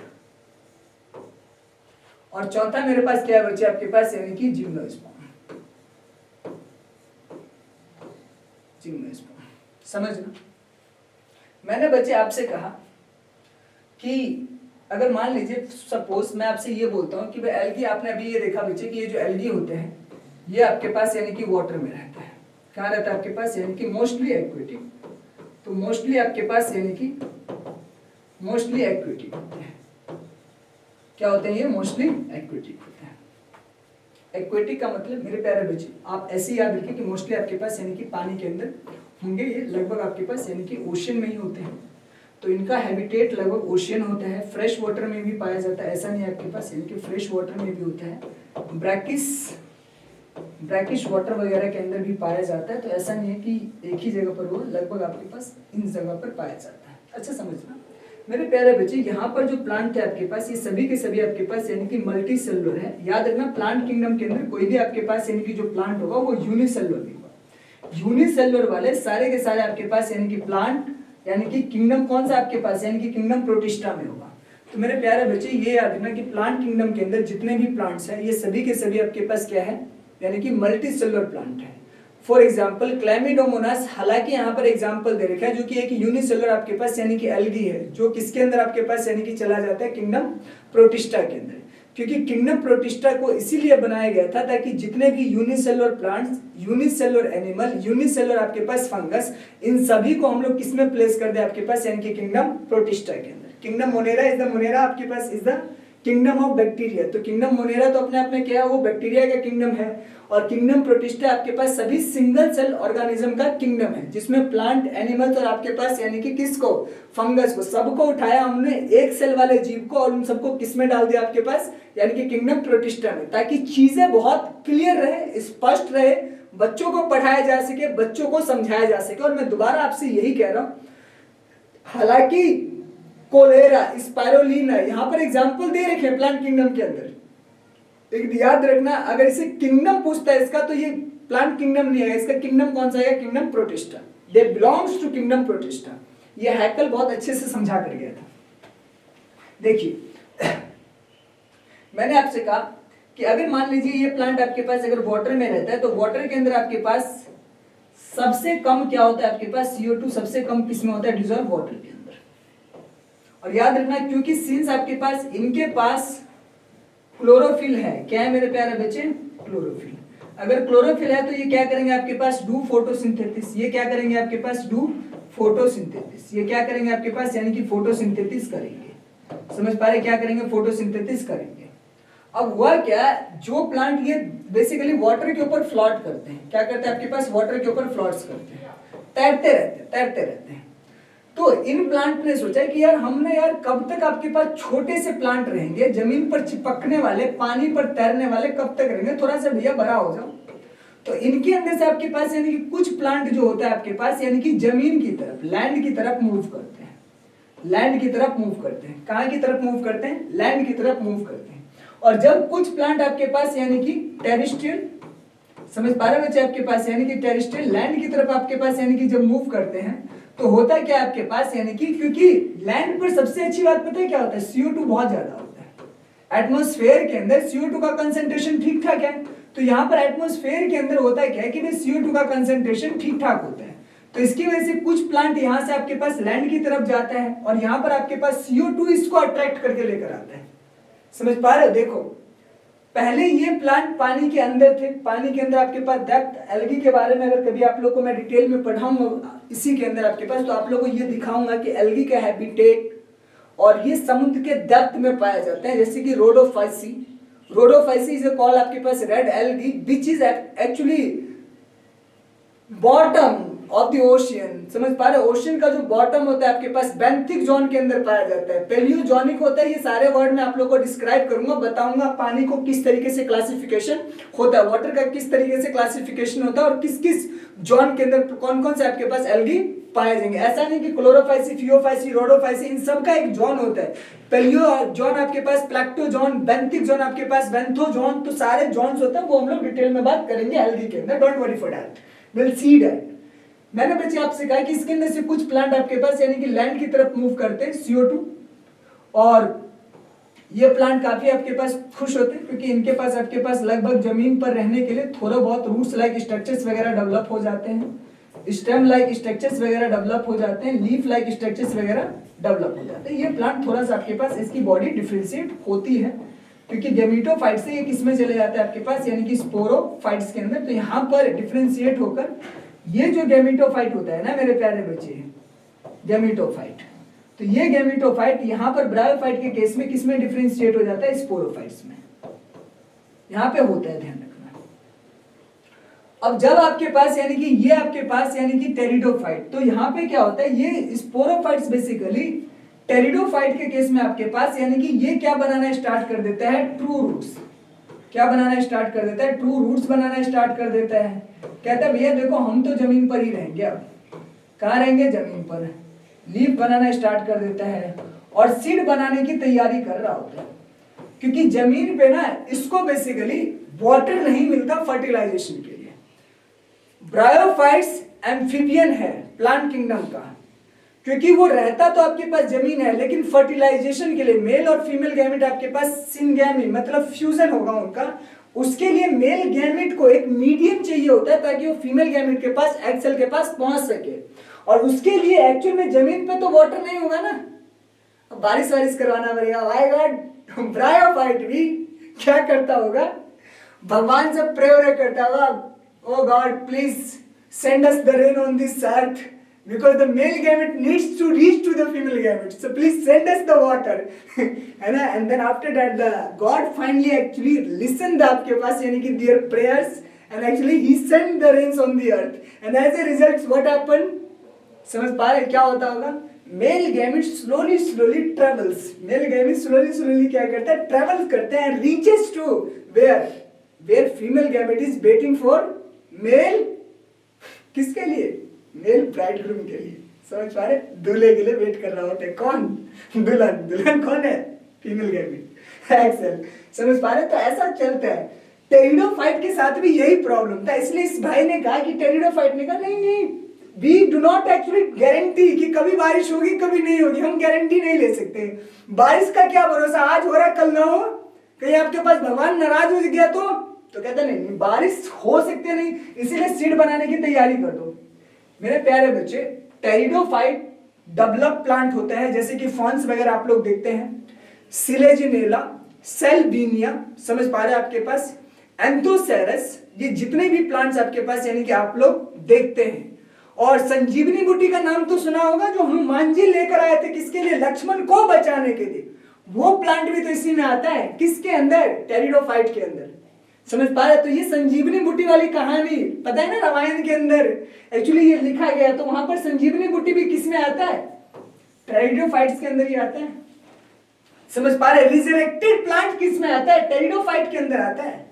और चौथा मेरे पास क्या है बच्चे आपके पास यानी कि जिम्नोस्पर्म, समझना। मैंने बच्चे आपसे कहा कि अगर मान लीजिए सपोज मैं आपसे ये बोलता हूं कि भाई एल्गी, आपने अभी ये देखा बच्चे कि ये जो एल्गी होते हैं ये आपके पास यानी कि वाटर में रहता है। कहाँ रहता है आपके पास, यानी कि मोस्टली एक्वेटिक। तो मोस्टली आपके पास यानी कि मोस्टली एक्वेटिक होते हैं। क्या होते हैं ये, मोस्टली एक्वेटिक होते हैं। एक्वेटिक का मतलब मेरे प्यारे बच्चे आप ऐसे याद रखिए कि मोस्टली आपके पास यानी कि पानी के अंदर होंगे, ये लगभग आपके पास यानी कि ओशन में ही होते हैं। तो इनका हैबिटेट लगभग ओशियन होता है, फ्रेश वाटर में भी पाया जाता है, ऐसा नहीं आपके पास यानी कि फ्रेश वाटर में भी होता है, ब्रैकिश वाटर वगैरह के अंदर भी पाया जाता है। तो ऐसा नहीं है कि एक ही जगह पर हो, लगभग आपके पास इन जगह पर पाया जाता है। अच्छा समझना। मेरे प्यारे बच्चे यहाँ पर जो प्लांट थे आपके पास, ये सभी के सभी आपके पास यानी कि मल्टी सेलुलर है। याद रखना प्लांट किंगडम के अंदर कोई भी आपके पास यानी कि जो प्लांट होगा वो यूनिसेलुलर होगा। यूनिसेलुलर वाले सारे के सारे आपके पास यानी कि प्लांट यानी कि किंगडम कौन सा आपके पास यानी कि किंगडम प्रोटिस्टा में होगा। तो मेरे प्यारे बच्चे ये याद रखना कि प्लांट किंगडम के अंदर जितने भी प्लांट्स हैं ये सभी के सभी आपके पास क्या है यानी कि मल्टी सेलुलर प्लांट है। फॉर एग्जाम्पल क्लैमिडोमोनास, हालांकि यहाँ पर एग्जाम्पल दे रखा है जो कि एक यूनिसेलुलर आपके पास यानी कि एल्गी है, जो किसके अंदर आपके पास यानी कि चला जाता है किंगडम प्रोटिस्टा के अंदर। क्योंकि किंगडम प्रोटिस्टा को इसीलिए बनाया गया था ताकि जितने भी unicellular plants, unicellular animal, unicellular आपके पास फंगस, इन सभी को हम लोग किसमें प्लेस कर दे आपके पास यानी कि किंगडम प्रोटिस्टा के अंदर। Kingdom monera is the monera आपके पास is the kingdom of bacteria. तो किंगडम मोनेरा तो अपने आप में क्या है, वो बैक्टीरिया का किंगडम है, और किंगडम प्रोटिस्टा आपके पास सभी सिंगल सेल ऑर्गेनिज्म का किंगडम है, जिसमें प्लांट, एनिमल्स और आपके पास यानी कि किसको, फंगस को, सबको उठाया हमने एक सेल वाले जीव को और उन सबको किसमें डाल दिया आपके पास यानी कि किंगडम प्रोटिस्टा में, ताकि चीजें बहुत क्लियर रहे, स्पष्ट रहे, बच्चों को पढ़ाया जा सके, बच्चों को समझाया जा सके। और मैं दोबारा आपसे यही कह रहा हूं, हालांकि कोलेरा, स्पाइरोलीना यहाँ पर एग्जाम्पल दे रखे हैं प्लांट किंगडम के अंदर, लेकिन याद रखना अगर इसे किंगडम पूछता है इसका तो ये प्लांट किंगडम नहीं है, इसका किंगडम कौन सा है, kingdom protista. They belongs to kingdom protista. ये हैकल बहुत अच्छे से समझा कर गया था। देखिए मैंने आपसे कहा कि अगर मान लीजिए ये प्लांट आपके पास अगर वाटर में रहता है तो वाटर के अंदर आपके पास सबसे कम क्या होता है, आपके पास CO2 सबसे कम किसमें होता है, डिजॉल्व वाटर के अंदर। और याद रखना क्योंकि सिंस आपके पास इनके पास क्लोरोफिल है, क्या है मेरे प्यारे बच्चे, क्लोरोफिल। अगर क्लोरोफिल है तो ये क्या करेंगे आपके पास, डू फोटोसिंथेसिस। ये क्या करेंगे आपके पास, डू फोटोसिंथेसिस। ये क्या करेंगे आपके पास यानी कि फोटोसिंथेसिस करेंगे। समझ पा रहे, क्या करेंगे, फोटोसिंथेसिस करेंगे। अब हुआ क्या, जो प्लांट ये बेसिकली वाटर के ऊपर फ्लोट करते हैं, क्या करते हैं आपके पास, वाटर के ऊपर फ्लोट्स करते हैं, तैरते रहते हैं। तो इन प्लांट ने सोचा कि यार हमने यार कब तक आपके पास छोटे से प्लांट रहेंगे, जमीन पर चिपकने वाले, पानी पर तैरने वाले, कब तक रहेंगे, थोड़ा सा भैया बड़ा हो जाओ। तो इनके अंदर से आपके पास यानी कि कुछ प्लांट जो होता है आपके पास यानी कि जमीन की तरफ, लैंड की तरफ मूव करते हैं, लैंड की तरफ मूव करते हैं। कहाँ की तरफ मूव करते हैं, लैंड की तरफ मूव करते हैं। और जब कुछ प्लांट आपके पास यानी कि टेरेस्ट्रियल, समझ पा रहे बच्चे, आपके पास यानी कि टेरेस्ट्रियल लैंड की तरफ आपके पास यानी कि जब मूव करते हैं तो होता क्या आपके पास यानी कि, क्योंकि लैंड पर सबसे अच्छी बात पता है क्या होता है, CO2 बहुत ज्यादा होता है। एटमॉस्फेयर के अंदर CO2 का कंसंट्रेशन ठीक ठाक है, तो यहाँ पर एटमॉस्फेयर के अंदर होता क्या है कि भाई CO2 का कंसंट्रेशन ठीक ठाक होता है। तो इसकी वजह से कुछ प्लांट यहाँ से आपके पास लैंड की तरफ जाता है और यहाँ पर आपके पास CO2 इसको अट्रैक्ट करके लेकर आता है। समझ पा रहे हो, देखो पहले ये प्लांट पानी के अंदर थे, पानी के अंदर आपके पास डेप्थ, एल्गी के बारे में अगर कभी आप लोग को मैं डिटेल में पढ़ाऊंगा इसी के अंदर आपके पास, तो आप लोगों को ये दिखाऊंगा कि एल्गी का हैबिटेट और ये समुद्र के डेप्थ में पाया जाता है। जैसे कि रोडोफाइसी, रोडोफाइसी इज कॉल्ड आपके पास red algae which is actually bottom of the ocean. समझ पा रहे, ओशियन का जो बॉटम होता है आपके पास बेंथिक जोन के अंदर पाया जाता है, पेलियोजोनिक होता है। ये सारे वर्ड मैं आप लोगों को डिस्क्राइब करूंगा, बताऊंगा पानी को किस तरीके से क्लासिफिकेशन होता है, वाटर का किस तरीके से क्लासिफिकेशन होता है और किस किस जोन के अंदर कौन कौन से आपके पास एल्गी पाए जाएंगे। ऐसा नहीं कि क्लोरोफाइसी, फियोफाइसी, रोडोफाइसी, इन सब का एक जोन होता है। पेलियो जोन आपके पास, प्लैक्टो जोन, बेंथिक जोन आपके पास, बेंथो जोन, तो सारे जोन्स होते हैं, वो हम लोग डिटेल में बात करेंगे एल्गी के अंदर। Don't worry for that, will see that. मैंने बच्चे आपसे कहा कि इसके अंदर से कुछ प्लांट आपके पास यानी कि लैंड की तरफ मूव करते हैं CO2, और ये प्लांट काफी आपके पास खुश होते हैं क्योंकि इनके पास आपके पास लगभग जमीन पर रहने के लिए थोड़ा बहुत रूट्स लाइक स्ट्रक्चर्स वगैरह डेवलप हो जाते हैं, स्टेम लाइक स्ट्रक्चर्स वगैरह डेवलप हो जाते हैं, लीफ लाइक स्ट्रक्चर्स वगैरह डेवलप हो जाते हैं। ये प्लांट थोड़ा सा आपके पास इसकी बॉडी डिफरेंशिएट होती है क्योंकि गैमेटोफाइट से ये किसमें चले जाते हैं आपके पास यानी कि स्पोरोफाइट्स के अंदर। तो यहाँ पर डिफरेंशिएट होकर ये जो गैमेटोफाइट होता है ना मेरे प्यारे बच्चे, गैमेटोफाइट, तो ये गैमेटोफाइट यहाँ पर ब्रायोफाइट के केस में किसमें डिफरेंशिएट हो जाता है, स्पोरोफाइट्स में, यहाँ पे होता है, ध्यान रखना। अब जब आपके पास यानी कि ये आपके पास यानी कि टेरिडोफाइट, तो यहाँ पे क्या होता है, ये स्पोरोफाइट्स बेसिकली टेरिडोफाइट के केस में आपके पास यानी कि ये क्या बनाना स्टार्ट कर देता है, ट्रू रूट्स। क्या बनाना स्टार्ट कर देता है, ट्रू रूट्स बनाना स्टार्ट कर देता है। कहता है भैया देखो हम तो जमीन पर ही रहेंगे, अब कहाँ रहेंगे, जमीन पर। लीफ बनाना स्टार्ट कर देता है और सीड बनाने की तैयारी कर रहा होता है, क्योंकि जमीन पे ना इसको बेसिकली वाटर नहीं मिलता फर्टिलाइजेशन के लिए। ब्रायोफाइट्स एम्फीबियन है प्लांट किंगडम का, क्योंकि वो रहता तो आपके पास जमीन है, लेकिन फर्टिलाइजेशन के लिए मेल और फीमेल गैमेट आपके पास सिंगैमी मतलब फ्यूजन होगा उनका, उसके लिए मेल गैमेट को एक मीडियम चाहिए होता है ताकि वो फीमेल गैमेट के पास एग सेल के पास पहुंच सके। और उसके लिए एक्चुअल में जमीन पे तो वाटर नहीं होगा ना, बारिश वारिश करवाना पड़ेगा। माय गॉड, ब्रायोफाइट भी क्या करता होगा, भगवान से प्रेयर करता होगा, O God please send us the rain on this earth because the male gamete needs to reach to the female gamete, so please send us the water है ना। and then after that the God finally actually listened आपके पास यानी कि their prayers and actually he sent the rains on the earth and as a result what happened, समझ पा रहे क्या होता होगा, male gamete slowly travels, male gamete slowly क्या करता है, ट्रेवल करते हैं, reaches to where female gamete is waiting for male, किसके लिए, मेल ब्राइडग्रूम के लिए, समझ पा रहे, दूल्हे के लिए वेट कर रहा होता है। कौन, दुल्हन कौन है, फीमेल गैमेट एक्सेल, समझ पा रहे। तो ऐसा चलता है। टेरिडोफाइट के साथ भी यही प्रॉब्लम था, इसलिए इस भाई ने कहा कि टेरिडोफाइट ने कहा नहीं we do not actually guarantee कि कभी बारिश होगी कभी नहीं होगी, हम गारंटी नहीं ले सकते। बारिश का क्या भरोसा, आज हो रहा कल ना हो, कहीं आपके पास भगवान नाराज हो गया तो कहता नहीं, बारिश हो सकती है नहीं, इसीलिए सीड बनाने की तैयारी कर दो। मेरे प्यारे बच्चे, टेरिडोफाइट डेवलप प्लांट होते हैं, जैसे कि फॉन्स वगैरह आप लोग देखते हैं, सिलेजिनेला, सेल्विनिया, समझ पा रहे हैं आपके पास, एंथोसेरस, ये जितने भी प्लांट्स आपके पास यानी कि आप लोग देखते हैं। और संजीवनी बूटी का नाम तो सुना होगा, जो हनुमान जी लेकर आए थे किसके लिए, लक्ष्मण को बचाने के लिए, वो प्लांट भी तो इसी में आता है, किसके अंदर, टेरिडोफाइट के अंदर, समझ पा रहे। तो ये संजीवनी बूटी वाली कहानी पता है ना, रामायण के अंदर एक्चुअली ये लिखा गया, तो वहां पर संजीवनी बूटी भी किसमें आता है, टेरिडोफाइट्स के अंदर ही आता है, समझ पा रहे। रिजरेक्टेड प्लांट किसमें आता है, टेरिडोफाइट के अंदर आता है,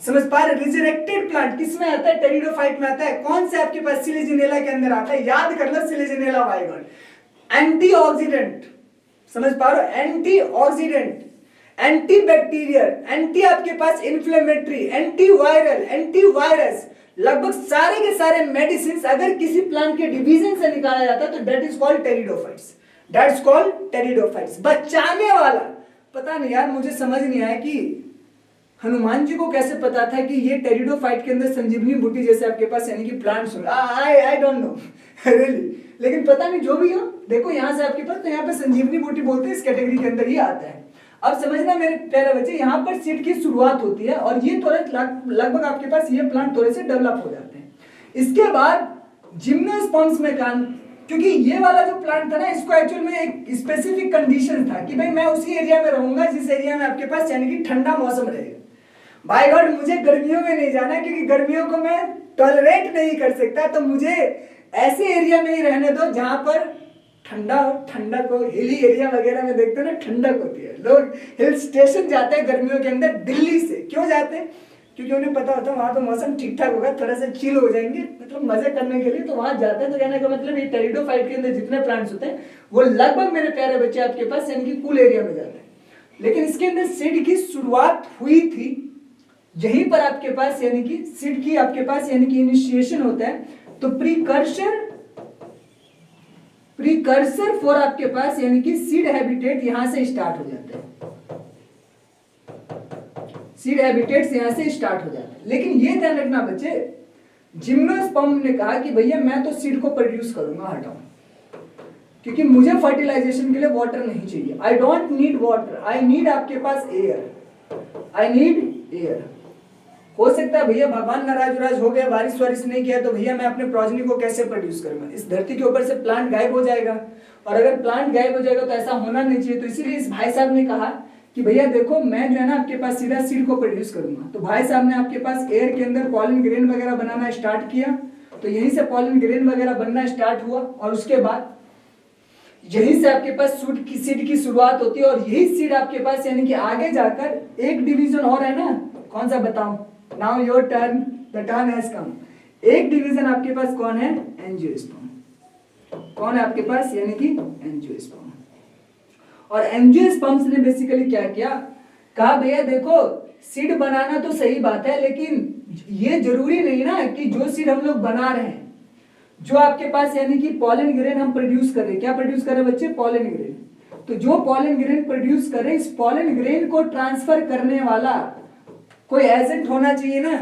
समझ पा रहे। रिजरेक्टेड प्लांट किसमें आता है, टेरिडोफाइट में आता है। कौन से आपके पास, सिलेजिनेला के अंदर आता है, याद कर लो सिलेजिनेला वाइगन। एंटीऑक्सीडेंट, समझ पा रहे, एंटीऑक्सीडेंट, एंटीबैक्टीरियल, एंटी आपके पास इन्फ्लेमेटरी, एंटीवायरल, एंटीवायरस, लगभग सारे के सारे मेडिसिन अगर किसी प्लांट के डिवीजन से निकाला जाता है तो that is called pteridophytes, that's called pteridophytes. बचाने वाला, पता नहीं यार, मुझे समझ नहीं आया कि हनुमान जी को कैसे पता था कि ये टेरिडोफाइट के अंदर संजीवनी बूटी जैसे आपके पास यानी कि प्लांट्स होंगे। आई डोंट नो रियली, लेकिन पता नहीं, जो भी हो, देखो यहाँ से आपके पास, तो यहाँ पे संजीवनी बूटी बोलते हैं, इस कैटेगरी के अंदर ही आता है। अब समझना मेरे प्यारे बच्चे, यहाँ पर सीड की शुरुआत होती है और ये थोड़े लगभग आपके पास ये प्लांट थोड़े से डेवलप हो जाते हैं। इसके बाद जिम्नोस्पर्म्स में काम, क्योंकि ये वाला जो प्लांट था ना, इसको एक्चुअल में एक स्पेसिफिक कंडीशन था कि भाई मैं उसी एरिया में रहूंगा जिस एरिया में आपके पास यानी कि ठंडा मौसम रहेगा। बाय गॉड, मुझे गर्मियों में नहीं जाना, क्योंकि गर्मियों को मैं टॉलरेट नहीं कर सकता, तो मुझे ऐसे एरिया में ही रहने दो जहां पर ठंडा हो, ठंडक हो। हिली एरिया वगैरह में देखते हो ना, ठंडक होती है, लोग हिल स्टेशन जाते हैं गर्मियों के अंदर दिल्ली से। क्यों जाते हैं, क्योंकि उन्हें पता होता है वहां तो मौसम ठीक ठाक होगा, थोड़ा सा चिल हो जाएंगे, मतलब मजे करने के लिए, तो वहां जाते हैं। तो कहने का मतलब ये टेरिडोफाइट के अंदर जितने प्लांट्स होते हैं वो लगभग मेरे प्यारे बच्चे आपके पास यानी कि कूल एरिया में जाते हैं। लेकिन इसके अंदर सीड की शुरुआत हुई थी यहीं पर आपके पास, यानी कि सीड की आपके पास यानी कि इनिशिएशन होता है। तो प्रीकर्सर फॉर आपके पास यानी कि सीड हैबिटेट यहां से स्टार्ट हो जाते हैं, सीड हैबिटेट्स यहां से स्टार्ट हो जाते हैं। लेकिन ये ध्यान रखना बच्चे, जिम्नोस्पर्म ने कहा कि भैया मैं तो सीड को प्रोड्यूस करूंगा, हटाओ, क्योंकि मुझे फर्टिलाइजेशन के लिए वाटर नहीं चाहिए। I don't need water, I need आपके पास एयर, आई नीड एयर। हो सकता है भैया भगवान नाराज हो गया, बारिश वारिश नहीं किया, तो भैया मैं अपने प्रोजेनी को कैसे प्रोड्यूस करूंगा, इस धरती के ऊपर से प्लांट गायब हो जाएगा, और अगर प्लांट गायब हो जाएगा तो ऐसा होना नहीं चाहिए। तो इसीलिए इस भाई साहब ने कहा कि भैया देखो मैं जो है ना आपके पास सीधा सीड को प्रोड्यूस करूंगा। तो भाई साहब ने आपके पास एयर के अंदर पॉलन ग्रेन वगैरह बनाना स्टार्ट किया, तो यहीं से पॉलन ग्रेन वगैरह बनना स्टार्ट हुआ, और उसके बाद यहीं से आपके पास सीड की शुरुआत होती है। और यही सीड आपके पास यानी कि आगे जाकर एक डिवीजन और है ना, कौन सा बताऊं, now your turn, the turn has come. एक डिवीजन आपके पास कौन है, एंजियोस्पर्म। कौन है आपके पास, यानी कि एंजियोस्पर्म। और एंजियोस्पर्म्स ने बेसिकली क्या किया, कहा भैया देखो सीड बनाना तो सही बात है, लेकिन ये जरूरी नहीं ना कि जो सीड हम लोग बना रहे हैं, जो आपके पास यानी कि पॉलन ग्रेन हम प्रोड्यूस कर रहे हैं, क्या प्रोड्यूस कर रहे हैं बच्चे, पॉलन ग्रेन। तो जो पॉलन ग्रेन प्रोड्यूस कर रहे हैं, इस पॉलन ग्रेन को ट्रांसफर करने वाला कोई एजेंट होना चाहिए ना।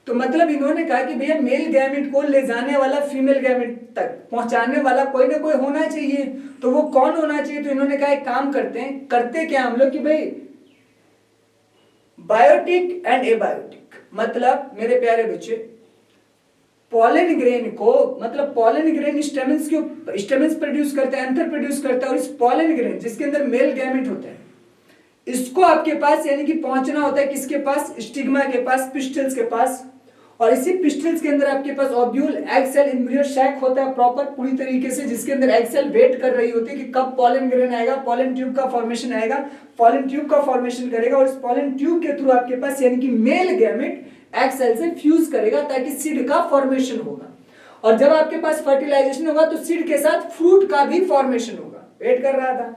तो मतलब इन्होंने कहा कि भैया मेल गैमेट को ले जाने वाला फीमेल गैमेट तक पहुंचाने वाला कोई ना कोई होना चाहिए, तो वो कौन होना चाहिए। तो इन्होंने कहा एक काम करते हैं, करते क्या हम लोग कि भाई बायोटिक एंड एबायोटिक, मतलब मेरे प्यारे बच्चे पॉलन ग्रेन को, मतलब पॉलन ग्रेन स्टेमेंस प्रोड्यूस करता है, एंथर प्रोड्यूस करता है, और इस पॉलन ग्रेन जिसके अंदर मेल गैमेट होता है, इसको आपके पास यानी कि पहुंचना होता है किसके पास, स्टिग्मा के पास, पिस्टल्स के पास। और इसी पिस्टल्स के अंदर आपके पास ovule, egg cell, embryo sac होता है प्रॉपर पूरी तरीके से, जिसके अंदर एग सेल वेट कर रही होती है कि कब पॉलन ग्रेन आएगा, पॉलन ट्यूब का फॉर्मेशन आएगा, पॉलन ट्यूब का फॉर्मेशन करेगा, और इस पॉलन ट्यूब के थ्रू आपके पास यानी कि मेल गैमेट एग सेल से फ्यूज करेगा ताकि सीड का फॉर्मेशन होगा। और जब आपके पास फर्टिलाइजेशन होगा तो सीड के साथ फ्रूट का भी फॉर्मेशन होगा। वेट कर रहा था।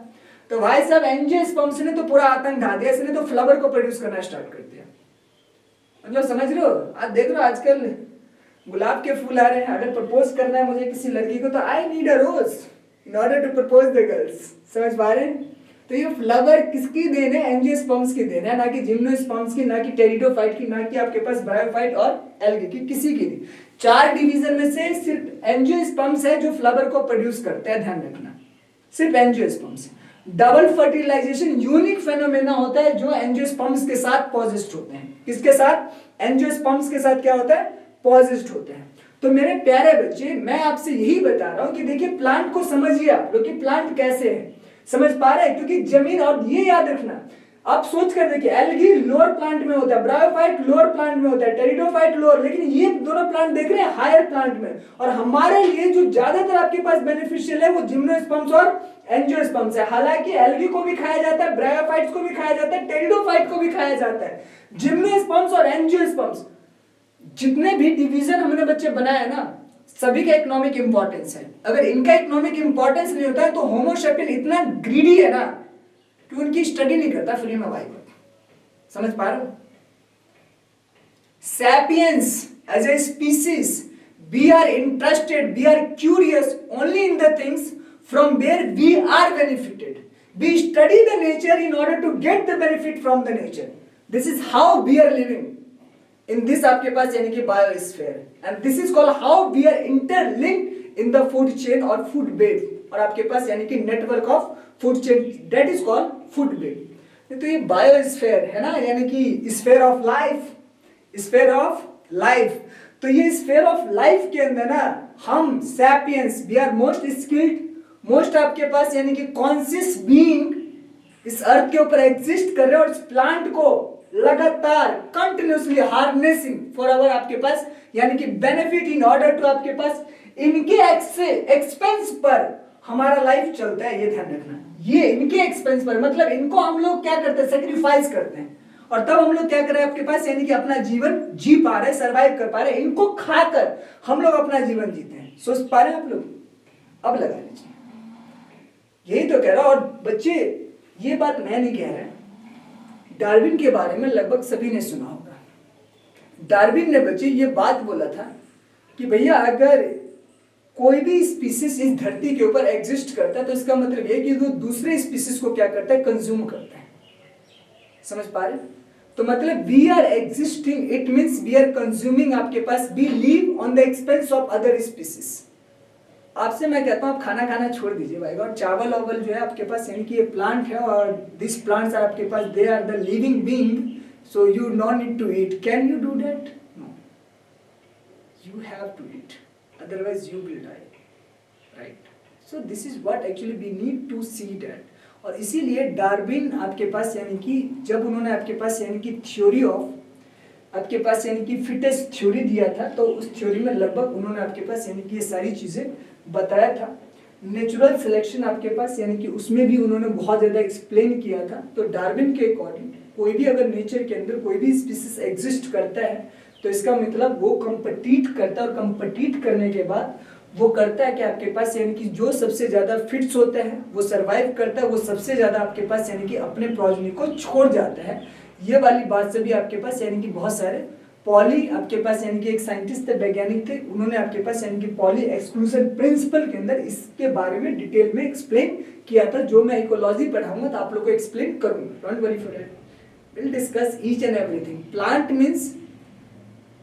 तो भाई साहब एंजियोस्पर्म्स ने तो पूरा आतंक ढा दिया, इसने तो फ्लावर को प्रोड्यूस करना स्टार्ट कर दिया। मतलब समझ रहे हो, आज देख रहे हो आजकल गुलाब के फूल आ रहे हैं। अगर प्रपोज करना है मुझे किसी लड़की को तो I need a rose in order to propose the girls. समझ पा रहे हैं। तो ये फ्लावर किसकी देन है, एंजियोस्पर्म्स की देन है, ना कि जिम्नोस्पर्म्स की, ना कि टेरिडोफाइट की, ना कि आपके पास ब्रायोफाइट और एल्गी की, किसी की नहीं। 4 डिवीजन में से सिर्फ एंजियोस्पर्म्स है जो फ्लावर को प्रोड्यूस करते हैं, ध्यान रखना, सिर्फ angiosperms. Double fertilization unique phenomena होता है जो एंजियोस्पर्म्स के साथ पॉजिस्ट होते हैं। किसके साथ, एंजियोस्पर्म्स के साथ क्या होता है, पॉजिस्ट होते हैं। तो मेरे प्यारे बच्चे मैं आपसे यही बता रहा हूं कि देखिए प्लांट को समझिए आप लोग कि प्लांट कैसे है, समझ पा रहे हैं। क्योंकि जमीन, और ये याद रखना, आप सोच कर देखिए एल्गी लोअर प्लांट में होता है, ब्रायोफाइट लोअर प्लांट में होता है, टेरिडोफाइट लोअर, लेकिन ये दोनों प्लांट देख रहे हैं हायर प्लांट में। और हमारे लिए जो ज्यादातर आपके पास बेनिफिशियल है वो जिम्नोस्पर्म्स और एंजियोस्पर्म्स है। हालांकि एल्गी को भी खाया जाता है, ब्रायोफाइट्स को भी खाया जाता है, टेरिडोफाइट को भी खाया जाता है। जिम्नोस्पर्म्स और एंजियोस्पर्म्स जितने भी डिवीजन हमने बच्चे बनाए ना, सभी का इकोनॉमिक इंपॉर्टेंस है। अगर इनका इकोनॉमिक इंपॉर्टेंस नहीं होता है तो होमो सेपियन इतना ग्रीडी है ना कि उनकी स्टडी नहीं करता फ्री में भाई। समझ पा रहे हो, sapiens as a species we are interested, we are curious only in the things from where we are benefited. We study the nature in order to get the benefit from the nature. This is how we are living in this आपके पास यानी कि biosphere, and this is called how we are interlinked in the food chain और फूड वेब, और आपके पास यानी कि network of food chain, that is called food web. तो ये बायोस्फीयर है ना, यानी कि sphere of life, sphere of life. तो ये स्फीयर ऑफ लाइफ के अंदर ना हम sapiens we are most skilled, most आपके पास यानी कि कॉन्शियस बीइंग इस अर्थ के ऊपर एग्जिस्ट कर रहे हैं, और इस प्लांट को लगातार कंटिन्यूसली हार्नेसिंग फॉर अवर आपके पास यानी कि बेनिफिट इन ऑर्डर टू आपके पास इनके एक्सपेंस पर हमारा लाइफ चलता है। ये ध्यान रखना, ये इनके एक्सपेंस पर, मतलब इनको हम लोग क्या करते हैं, सेक्रीफाइस करते हैं, और तब हम लोग क्या कर रहे हैं आपके पास यानी कि अपना जीवन जी पा रहे हैं, सर्वाइव कर पा रहे हैं। इनको खाकर हम लोग अपना जीवन जीते हैं। सोच पा रहे हैं आप लोग, अब लगा लीजिए, यही तो कह रहा हूं। और बच्चे ये बात मैं नहीं कह रहा, डार्विन के बारे में लगभग सभी ने सुना होगा। डार्विन ने बच्चे ये बात बोला था कि भैया अगर कोई भी स्पीसीज इस धरती के ऊपर एग्जिस्ट करता है तो इसका मतलब ये कि वो दूसरे स्पीसीज को क्या करता है, कंज्यूम करता है। समझ पा रहे? तो मतलब we are existing, it means we are consuming आपके पास, we live on the expense of other species. आपसे मैं कहता हूं आप खाना खाना छोड़ दीजिए भाई, और चावल वावल जो है आपके पास यानी कि ये प्लांट है, और दिस प्लांट्स आर आपके पास, they are the living being, so you don't need to eat. Can you do that? No, you have to eat, otherwise you will die, right? So this is what actually we need to see that. और इसीलिए डार्विन आपके पास यानी कि जब उन्होंने आपके पास यानी कि थ्योरी ऑफ आपके पास यानी कि फिटेस्ट थ्योरी दिया था, तो उस थ्योरी में लगभग उन्होंने आपके पास यानी कि ये सारी चीजें बताया था। नेचुरल सिलेक्शन आपके पास यानी कि उसमें भी उन्होंने बहुत ज्यादा एक्सप्लेन किया था। तो डार्विन के अकॉर्डिंग कोई भी अगर नेचर के अंदर कोई भी स्पीसीज एग्जिस्ट करता है तो इसका मतलब वो कंपीट करता है, और कंपीट करने के बाद वो करता है कि आपके पास यानी कि जो सबसे ज्यादा फिट्स होता है वो सरवाइव करता है, वो सबसे ज्यादा आपके पास यानी कि अपने प्रोजनी को छोड़ जाता है। ये वाली बात से भी आपके पास यानी कि बहुत सारे पॉली आपके पास यानी कि एक साइंटिस्ट थे, वैज्ञानिक थे, उन्होंने आपके पास यानी कि पॉली एक्सक्लूजन प्रिंसिपल के अंदर इसके बारे में डिटेल में एक्सप्लेन किया था। जो मैं इकोलॉजी पढ़ाऊंगा तो आप लोगों को एक्सप्लेन करूंगा, don't worry for it, will discuss each and everything. Plant means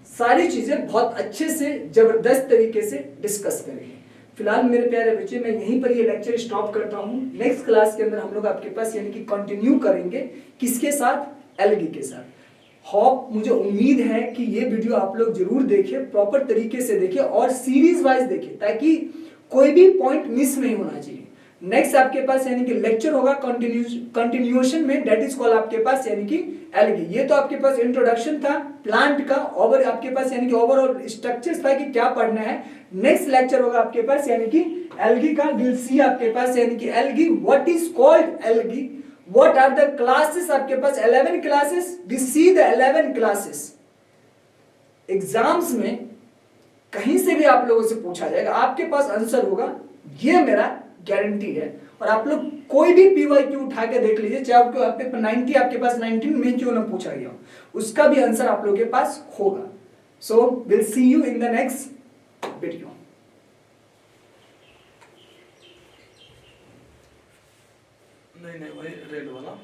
सारी चीजें बहुत अच्छे से जबरदस्त तरीके से डिस्कस करेंगे। फिलहाल मेरे प्यारे बच्चे मैं यहीं पर ये लेक्चर स्टॉप करता हूँ। नेक्स्ट क्लास के अंदर हम लोग आपके पास यानी कि कंटिन्यू करेंगे किसके साथ, एल्गी के साथ। होप, मुझे उम्मीद है कि ये वीडियो आप लोग जरूर देखें, प्रॉपर तरीके से देखें और सीरीज वाइज देखें ताकि कोई भी पॉइंट मिस नहीं होना चाहिए। नेक्स्ट आपके पास यानी कि लेक्चर होगा कंटिन्यूएशन में, दैट इज कॉल्ड आपके पास यानी कि एल्गी। ये तो आपके पास इंट्रोडक्शन था प्लांट का, ओवर आपके पास यानी कि ओवरऑल स्ट्रक्चर्स था कि क्या पढ़ना है। नेक्स्ट लेक्चर होगा आपके पास यानी कि एल्गी का, विल सी आपके पास यानी कि algae, what is called algae, what are the classes, आपके पास 11 classes, we see the 11 classes. Exams में कहीं से भी आप लोगों से पूछा जाएगा, आपके पास आंसर होगा, ये मेरा गारंटी है। और आप लोग कोई भी पीवाईक्यू उठा के देख लीजिए, चाहे आपके आपके 90 आपके पास 19 में क्यों ना पूछा गया, उसका भी आंसर आप लोगों के पास होगा। So will see you in the next video. नहीं वही रेड वाला।